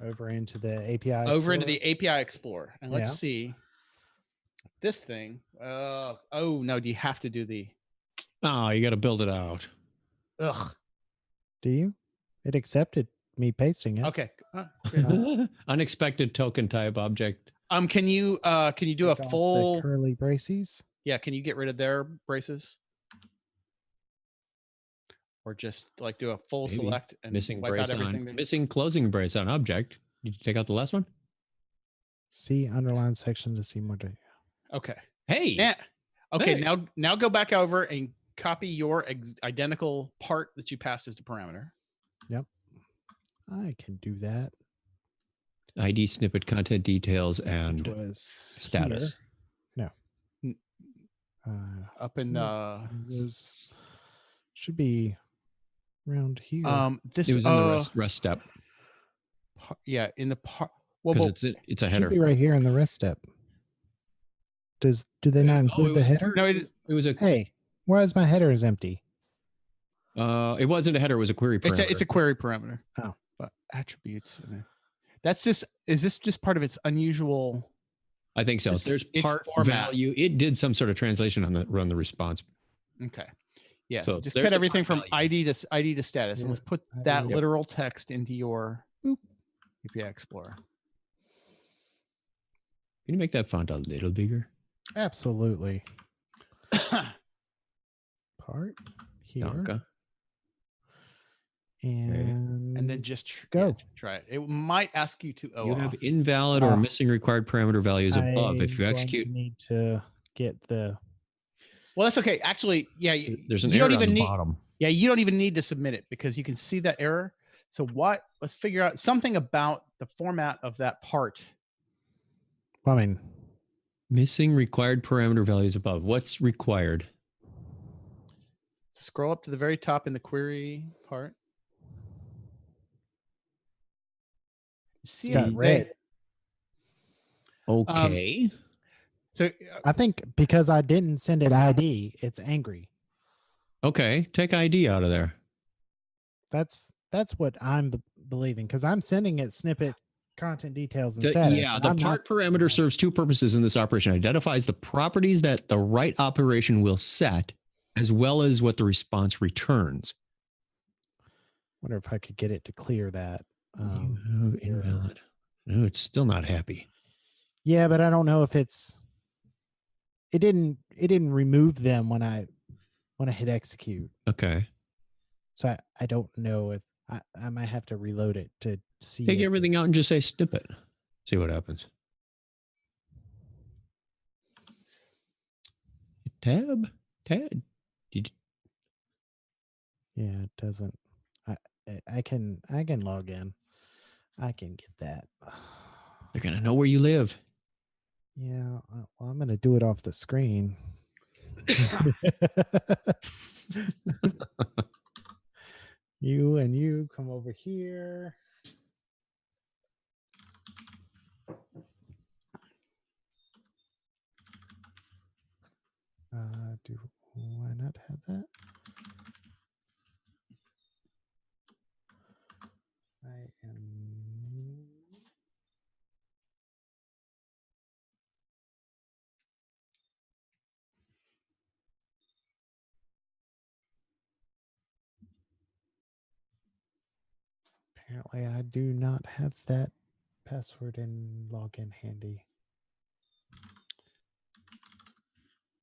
over into the API. Into the API Explorer, and let's see this thing. Oh no! Do you have to do the? Oh, you got to build it out. Ugh. Do you? It accepted me pasting it. Okay. Unexpected token type object. Can you do a full curly braces? Yeah, can you get rid of their braces? Or just like do a full Maybe. select and Missing wipe brace out everything? on missing closing brace on object. Did you take out the last one? See underlined section to see more data. Okay. Hey. Yeah. Okay. Hey. Now go back over and copy your identical part that you passed as the parameter. Yep. I can do that. ID snippet content details and Which was status. Here. No. Up in the was should be around here. This it was in the rest step. Yeah, in the part. Well, because it's a header. Should be right here in the rest step. Do they not include the header? No, it was a. Hey, why is my header is empty? It wasn't a header. It was a query parameter. It's a query parameter. Oh, but attributes. That's just. Is this just part of its unusual? I think so. There's part value. It did some sort of translation on the run the response. Okay. Yes. So just cut everything from ID to status, and let's put that literal text into your API Explorer. Can you make that font a little bigger? Absolutely. Part here. Donka. And then just go. Try it. It might ask you to You have invalid or missing required parameter values above. If you execute, you need to get the. Well, that's okay. Actually, yeah. There's an error on the bottom. Yeah, you don't even need to submit it because you can see that error. So let's figure out something about the format of that part. I mean, missing required parameter values above. What's required? Scroll up to the very top in the query part. See, it's got red. Okay. So I think because I didn't send it ID, it's angry. Okay, take ID out of there. That's what I'm believing because I'm sending it snippet content details and status. Yeah, the part parameter serves two purposes in this operation. It identifies the properties that the right operation will set, as well as what the response returns. Wonder if I could get it to clear that. Invalid. No, it's still not happy. Yeah, but I don't know if it didn't remove them when I hit execute. Okay. So I don't know if I might have to reload it to see. Take everything out and just say snippet. See what happens. Tab. Did you... Yeah, it doesn't. I can log in. I can get that. They're gonna know where you live. Yeah, well, I'm gonna do it off the screen. You come over here. Do I not have that? I am. Apparently, I do not have that password and login handy.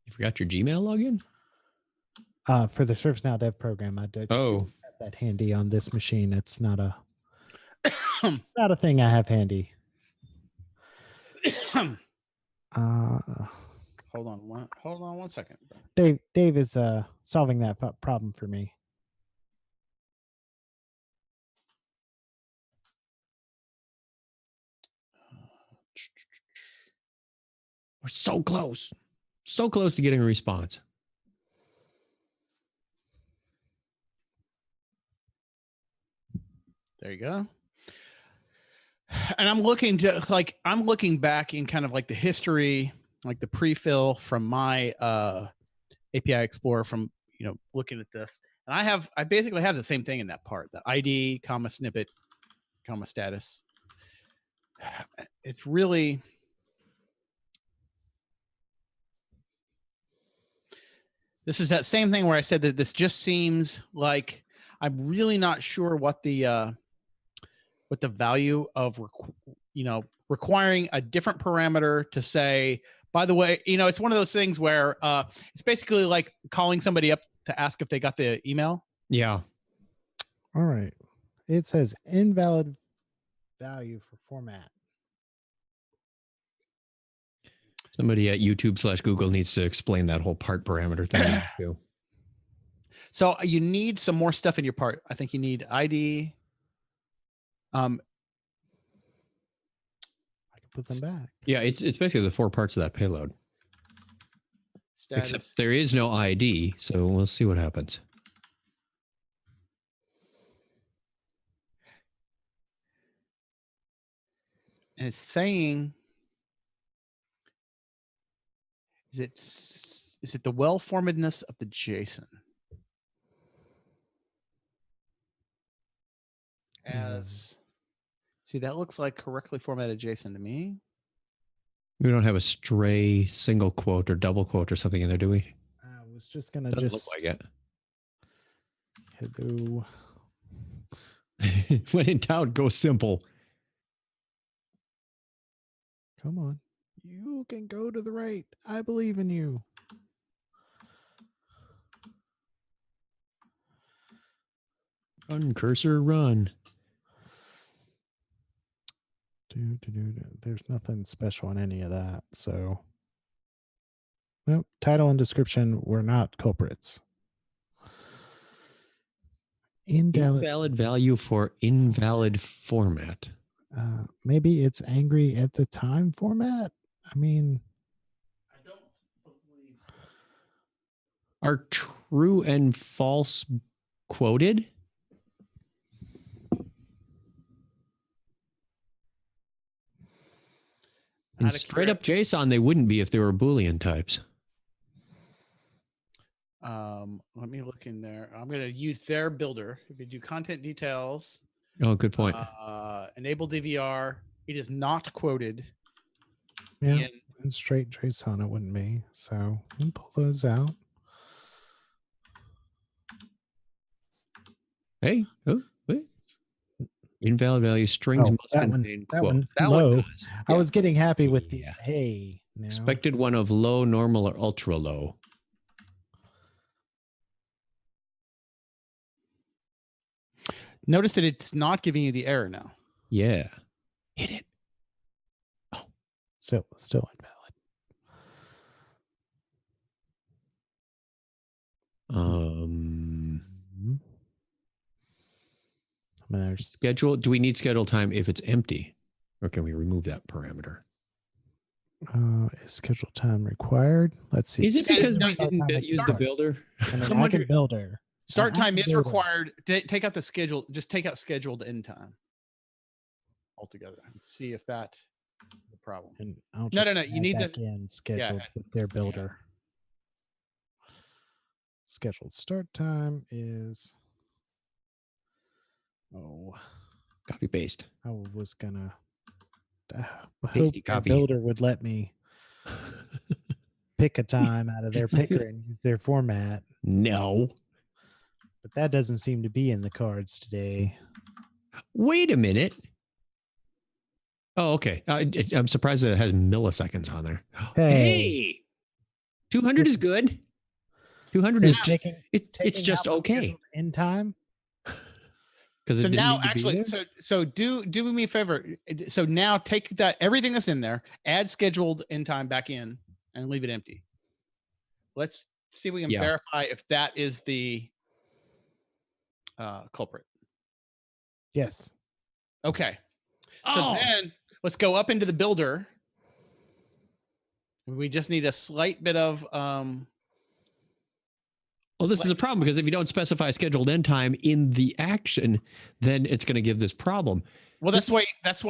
You forgot your Gmail login? For the ServiceNow dev program, I did have that handy on this machine. It's not a not a thing I have handy. Hold on one second. Dave is solving that problem for me. We're so close. So close to getting a response. There you go. And I'm looking back in kind of like the history, like the pre-fill from my API Explorer from, looking at this. And I basically have the same thing in that part, the ID, comma, snippet, comma, status. It's really, this is that same thing where I said that this just seems like I'm really not sure what the value of, requiring a different parameter to say By the way, it's one of those things where it's basically like calling somebody up to ask if they got the email. Yeah. All right. It says invalid value for format. Somebody at YouTube/Google needs to explain that whole part parameter thing too. So you need some more stuff in your part. I think you need ID. I can put them back. Yeah, it's basically the 4 parts of that payload. Status. Except there is no ID, so we'll see what happens. And it's saying, is it the well-formedness of the JSON? See, that looks like correctly formatted JSON to me. We don't have a stray single quote or double quote or something in there, do we? I was just gonna Doesn't just look like hello. it. When in doubt, go simple. Come on. You can go to the right. I believe in you. Run, cursor, run. There's nothing special in any of that. So, nope. Title and description were not culprits. Invalid value for invalid format. Maybe it's angry at the time format. I mean, I don't believe. Are true and false quoted? In straight up JSON, they wouldn't be if they were Boolean types. Let me look in there. I'm going to use their builder. If you do content details. Oh, good point. Enable DVR. It is not quoted. Yeah, in straight JSON it wouldn't be. So we can pull those out. Hey, oh, wait. Invalid value strings must contain quote. That low. one does. I was getting happy with the hey. Now. Expected one of low, normal, or ultra low. Notice that it's not giving you the error now. Yeah. Hit it. Oh, still invalid. Schedule. Do we need schedule time if it's empty, or can we remove that parameter? Is schedule time required? Let's see. Is it because we didn't use the builder? I can builder. Start time is required. Take out the schedule. Just take out scheduled end time altogether and see if that's the problem. And I'll no. just You need that in scheduled with their builder. Yeah. Scheduled start time is copy paste. I was gonna Pasty hope copy. their builder would let me pick a time out of their picker and use their format. No. But that doesn't seem to be in the cards today. Wait a minute. Oh, okay. I'm surprised that it has milliseconds on there. Hey, 200 is good. 200 is it's just okay. In time. Because so now actually, so do me a favor. So now take that everything that's in there, add scheduled end time back in, and leave it empty. Let's see if we can verify if that is the culprit. Yes. Okay. So then let's go up into the builder. We just need a slight bit of well, this is a problem because if you don't specify scheduled end time in the action, then it's going to give this problem. Well, that's why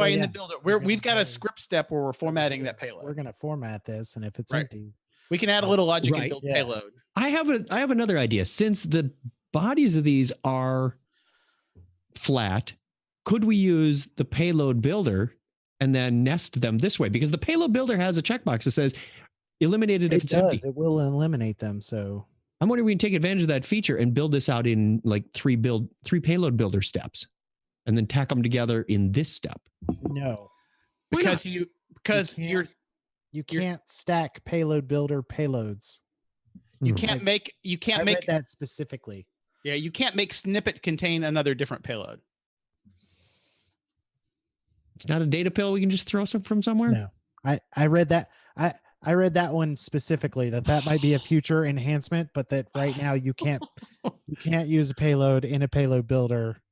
in the builder we've got a script step where we're formatting that payload. We're going to format this, and if it's empty, we can add a little logic and build payload. I have another idea. Since the bodies of these are flat, could we use the payload builder and then nest them this way? Because the payload builder has a checkbox that says eliminate it if it's empty. It will eliminate them. So I'm wondering if we can take advantage of that feature and build this out in like three payload builder steps and then tack them together in this step. No. Because you're You can't stack payload builder payloads. You can't make. I read that specifically. Yeah, you can't make snippet contain another different payload. It's not a data pill we can just throw some from somewhere. No, I read that. I read that one specifically, that might be a future enhancement, but that right now you can't use a payload in a payload builder.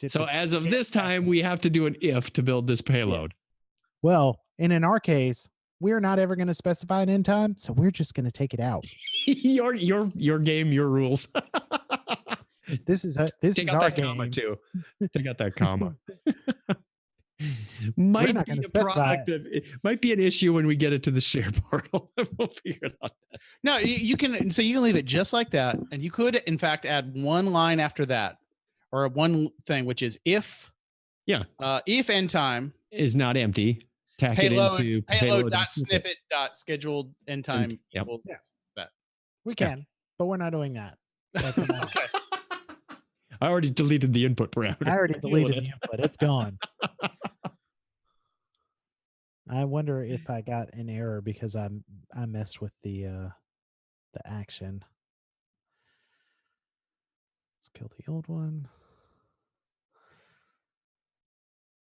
So as of this time, we have to do an if to build this payload. Yeah. Well, and in our case, we're not ever going to specify an end time, so we're just going to take it out. your game, your rules. This is Take out our that game comma too. Take out that comma. We're not going to specify. It might be an issue when we get it to the share portal. We'll figure it out. No, you can. So you can leave it just like that, and you could, in fact, add one line after that, or one thing, which is if. Yeah. If end time is not empty. Tack payload, it into payload dot snippet dot scheduled end time. Yep. Yeah. That we can, but we're not doing that. Okay. I already deleted the input parameter. I already deleted the input. It's gone. I wonder if I got an error because I messed with the action. Let's kill the old one.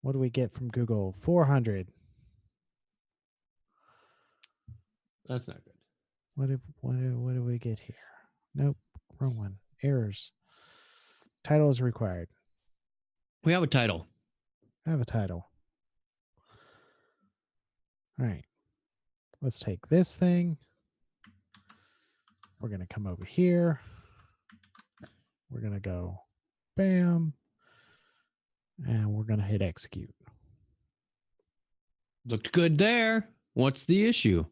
What do we get from Google? 400. That's not good. What do we get here? Nope, wrong one. Errors. Title is required. We have a title. I have a title. All right. Let's take this thing. We're going to come over here. We're going to go bam. And we're going to hit execute. Looked good there. What's the issue?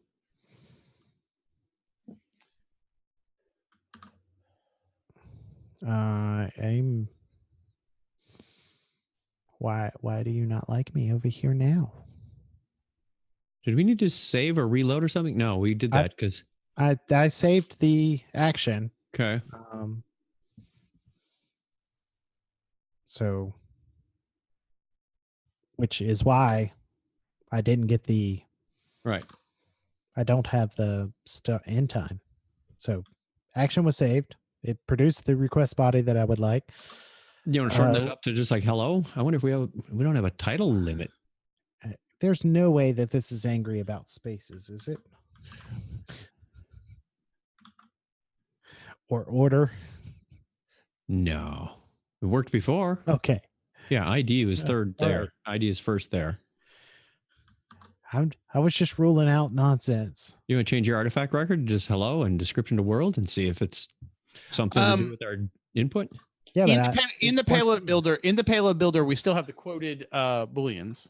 Why do you not like me over here now? Did we need to save or reload or something? No, we did that because I saved the action. Okay. So, which is why I didn't get the right. I don't have the end time. So, action was saved. It produced the request body that I would like. You want to shorten that up to just like hello? I wonder if we don't have a title limit. There's no way that this is angry about spaces, is it? Or order? No. It worked before. Okay. Yeah, ID was third there. Right. ID is first there. I was just ruling out nonsense. You want to change your artifact record to just hello and description to world and see if it's something to do with our input? Yeah, in the payload builder, we still have the quoted booleans.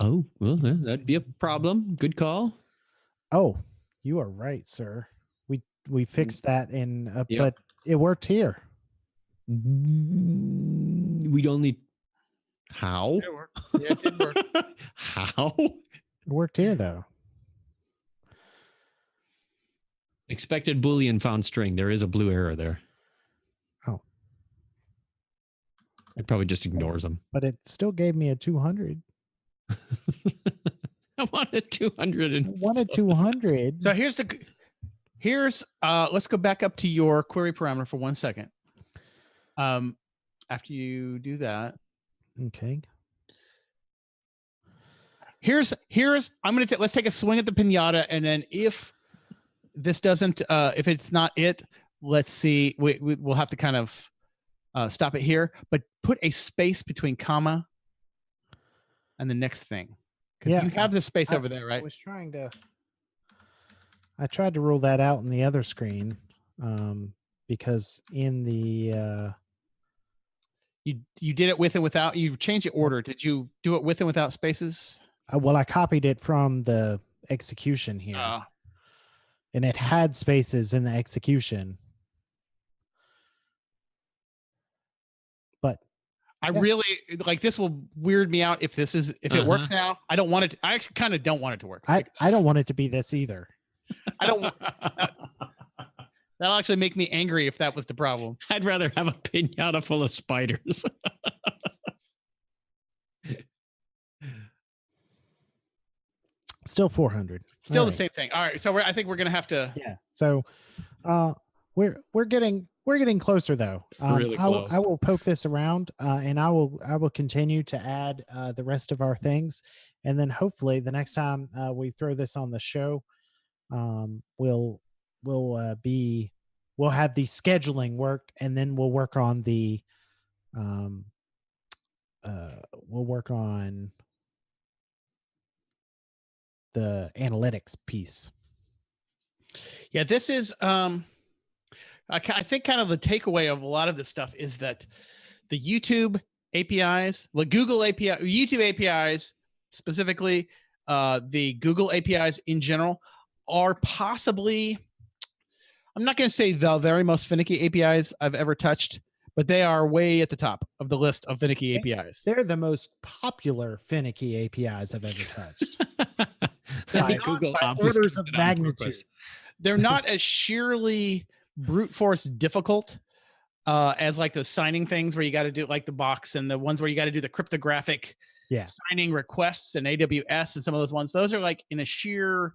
Oh, well, that'd be a problem. Good call. Oh, you are right, sir. We fixed that but it worked here. We'd only how? It worked. Yeah, it did work. How? It worked here though. Expected Boolean found string. There is a blue error there. Oh. It probably just ignores them. But it still gave me a 200. I wanted 200. I wanted 200. So here's let's go back up to your query parameter for 1 second. After you do that. Okay. Let's take a swing at the pinata, and then if this doesn't if it's not it, let's see, we'll have to kind of stop it here, but put a space between comma and the next thing, because you have the space over there, right? I tried to rule that out in the other screen, because in the you did it with and without. You changed the order. Did you do it with and without spaces? Well, I copied it from the execution here, and it had spaces in the execution. But I really like this. Will weird me out if it works now. I don't want it. I actually kind of don't want it to work. I don't want it to be this either. I don't. That'll actually make me angry if that was the problem. I'd rather have a pinata full of spiders. Still 400. Still All the right. same thing. All right. So I think we're going to have to. Yeah. So we're getting closer though. Really close. I will poke this around and I will continue to add the rest of our things, and then hopefully the next time we throw this on the show, we'll have the scheduling work, and then we'll work on the the analytics piece. Yeah, this is I think kind of the takeaway of a lot of this stuff is that the YouTube APIs, the Google API, YouTube APIs specifically, the Google APIs in general are possibly, I'm not going to say the very most finicky APIs I've ever touched, but they are way at the top of the list of finicky APIs. They're the most popular finicky APIs I've ever touched. By Google orders of magnitude. They're not as sheerly brute force difficult as like those signing things where you got to do like the box, and the ones where you got to do the cryptographic signing requests and AWS and some of those ones. Those are like in a sheer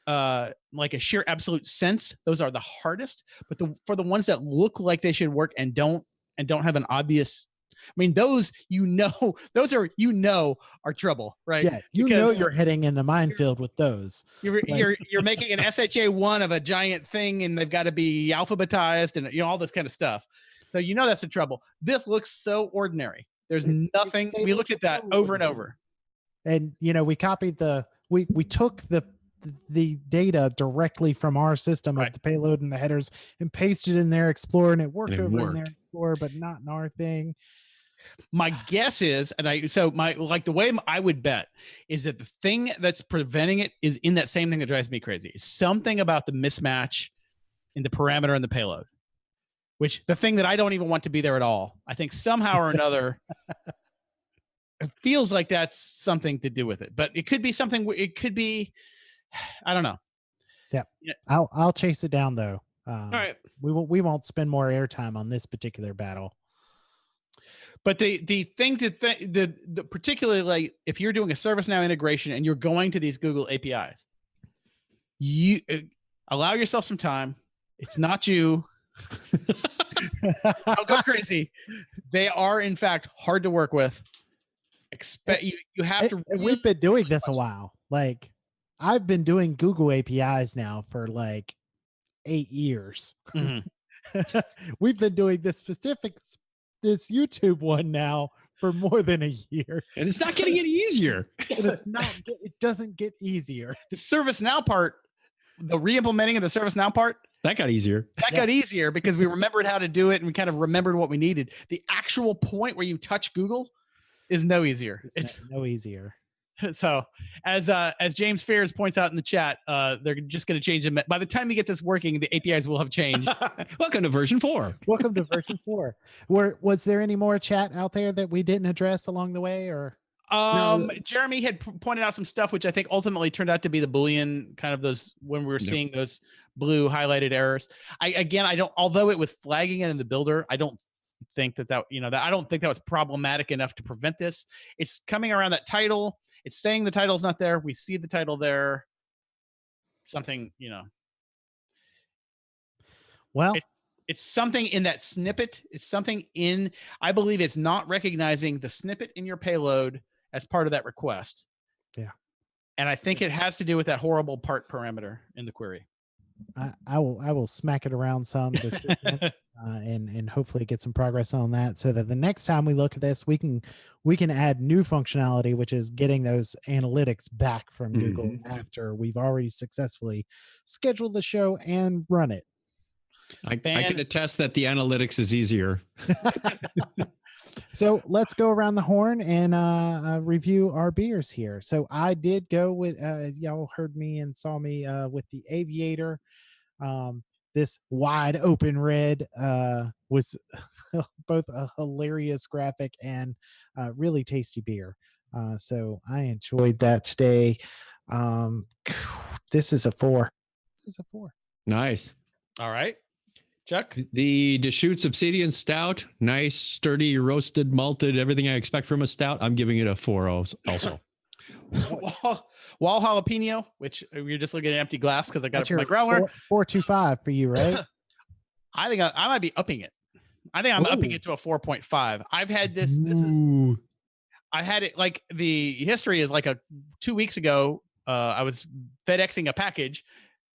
absolute sense. Those are the hardest, but for the ones that look like they should work and don't have an obvious, I mean, those are trouble, right? Yeah, you're heading in the minefield with those. You're making an SHA-1 of a giant thing, and they've got to be alphabetized, and all this kind of stuff. So that's the trouble. This looks so ordinary. There's nothing. We looked at that over and over, and we copied we took the data directly from our system of the payload and the headers and pasted in there Explorer, and it worked in there Explorer, but not in our thing. My guess is, the way I would bet is that the thing that's preventing it is in that same thing that drives me crazy. Something about the mismatch in the parameter and the payload, which the thing that I don't even want to be there at all. I think somehow or another, it feels like that's something to do with it, but it could be something. It could be, I don't know. Yeah. I'll chase it down though. All right. We won't spend more airtime on this particular battle. But the thing the particularly if you're doing a ServiceNow integration and you're going to these Google APIs, you allow yourself some time. It's not you. Don't go crazy. They are in fact hard to work with. You have to. We've been doing this a while. Like I've been doing Google APIs now for like 8 years. Mm-hmm. We've been doing this YouTube one now for more than a year, and it's not getting any easier. And it doesn't get easier. The ServiceNow part, the re-implementing of the ServiceNow part, that got easier. Got easier because we remembered how to do it and we kind of remembered what we needed. The actual point where you touch Google is no easier. It's no easier. So as James Fears points out in the chat, they're just going to change them. By the time you get this working, the APIs will have changed. Welcome to version 4. Welcome to version 4. Was there any more chat out there that we didn't address along the way, or? No. Jeremy had pointed out some stuff, which I think ultimately turned out to be the Boolean kind of those when we were seeing those blue highlighted errors. I don't, although it was flagging it in the builder, I don't think that I don't think that was problematic enough to prevent this. It's coming around that title. It's saying the title's not there. We see the title there. Something, Well, it's something in that snippet. It's something in, I believe it's not recognizing the snippet in your payload as part of that request. Yeah. And I think it has to do with that horrible part parameter in the query. I will smack it around some this weekend, and hopefully get some progress on that, so that the next time we look at this, we can add new functionality, which is getting those analytics back from Google after we've already successfully scheduled the show and run it. I can attest that the analytics is easier. So let's go around the horn and review our beers here. So I did go with, y'all heard me and saw me with the Aviator. This wide open red was both a hilarious graphic and really tasty beer. So I enjoyed that today. This is a 4. It's a 4. Nice. All right. Chuck? The Deschutes Obsidian Stout, nice, sturdy, roasted, malted, everything I expect from a stout. I'm giving it a 4 also. wall jalapeno, which we're just looking at an empty glass because I got That's it from my growler. 425 for you, right? I think I might be upping it. I think I'm upping it to a 4.5. I've had this is I had it like the history is like 2 weeks ago. I was FedExing a package,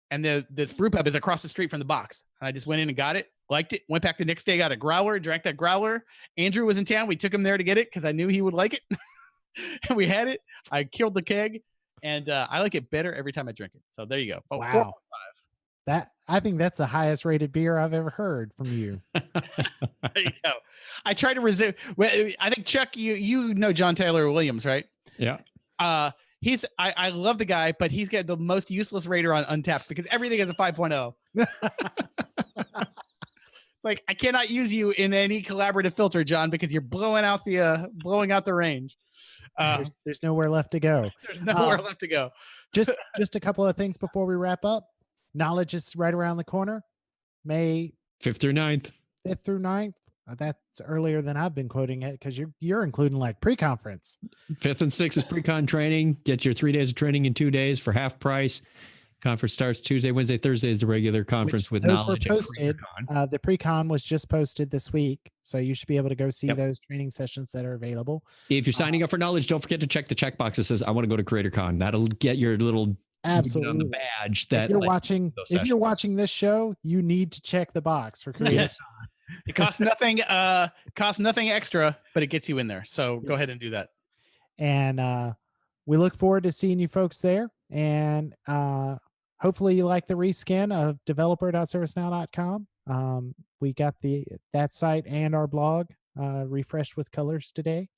and this brew pub is across the street from the box. And I just went in and got it, liked it, went back the next day, got a growler, drank that growler. Andrew was in town. We took him there to get it because I knew he would like it. And we had it. I killed the keg, and I like it better every time I drink it. So there you go. Oh, wow. I think that's the highest rated beer I've ever heard from you. There you go. I try to resume. I think Chuck, you know John Taylor Williams, right? Yeah. I love the guy, but he's got the most useless rater on Untapped because everything is a 5.0. It's like I cannot use you in any collaborative filter, John, because you're blowing out the range. There's nowhere left to go. There's nowhere left to go. Just a couple of things before we wrap up. Knowledge is right around the corner. May 5th through 9th. 5th through 9th. That's earlier than I've been quoting it because you're including like pre-conference. 5th and 6th is pre-con training. Get your 3 days of training in 2 days for half price. Conference starts Tuesday, Wednesday, Thursday is the regular conference with knowledge. Those were posted. The pre-con was just posted this week, so you should be able to go see those training sessions that are available. If you're signing up for knowledge, don't forget to check the checkbox that says I want to go to CreatorCon. That'll get your little on the badge. That if you're watching this show, you need to check the box for CreatorCon. Yes. It costs nothing. Costs nothing extra, but it gets you in there. So go ahead and do that. And we look forward to seeing you folks there. And hopefully you like the reskin of developer.servicenow.com. We got that site and our blog refreshed with colors today,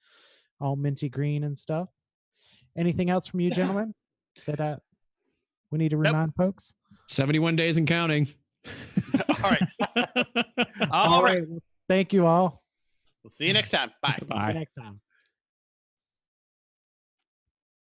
all minty green and stuff. Anything else from you, gentlemen, that we need to remind folks? 71 days and counting. All right. All right. Well, thank you all. We'll see you next time. Bye. Bye. See you next time.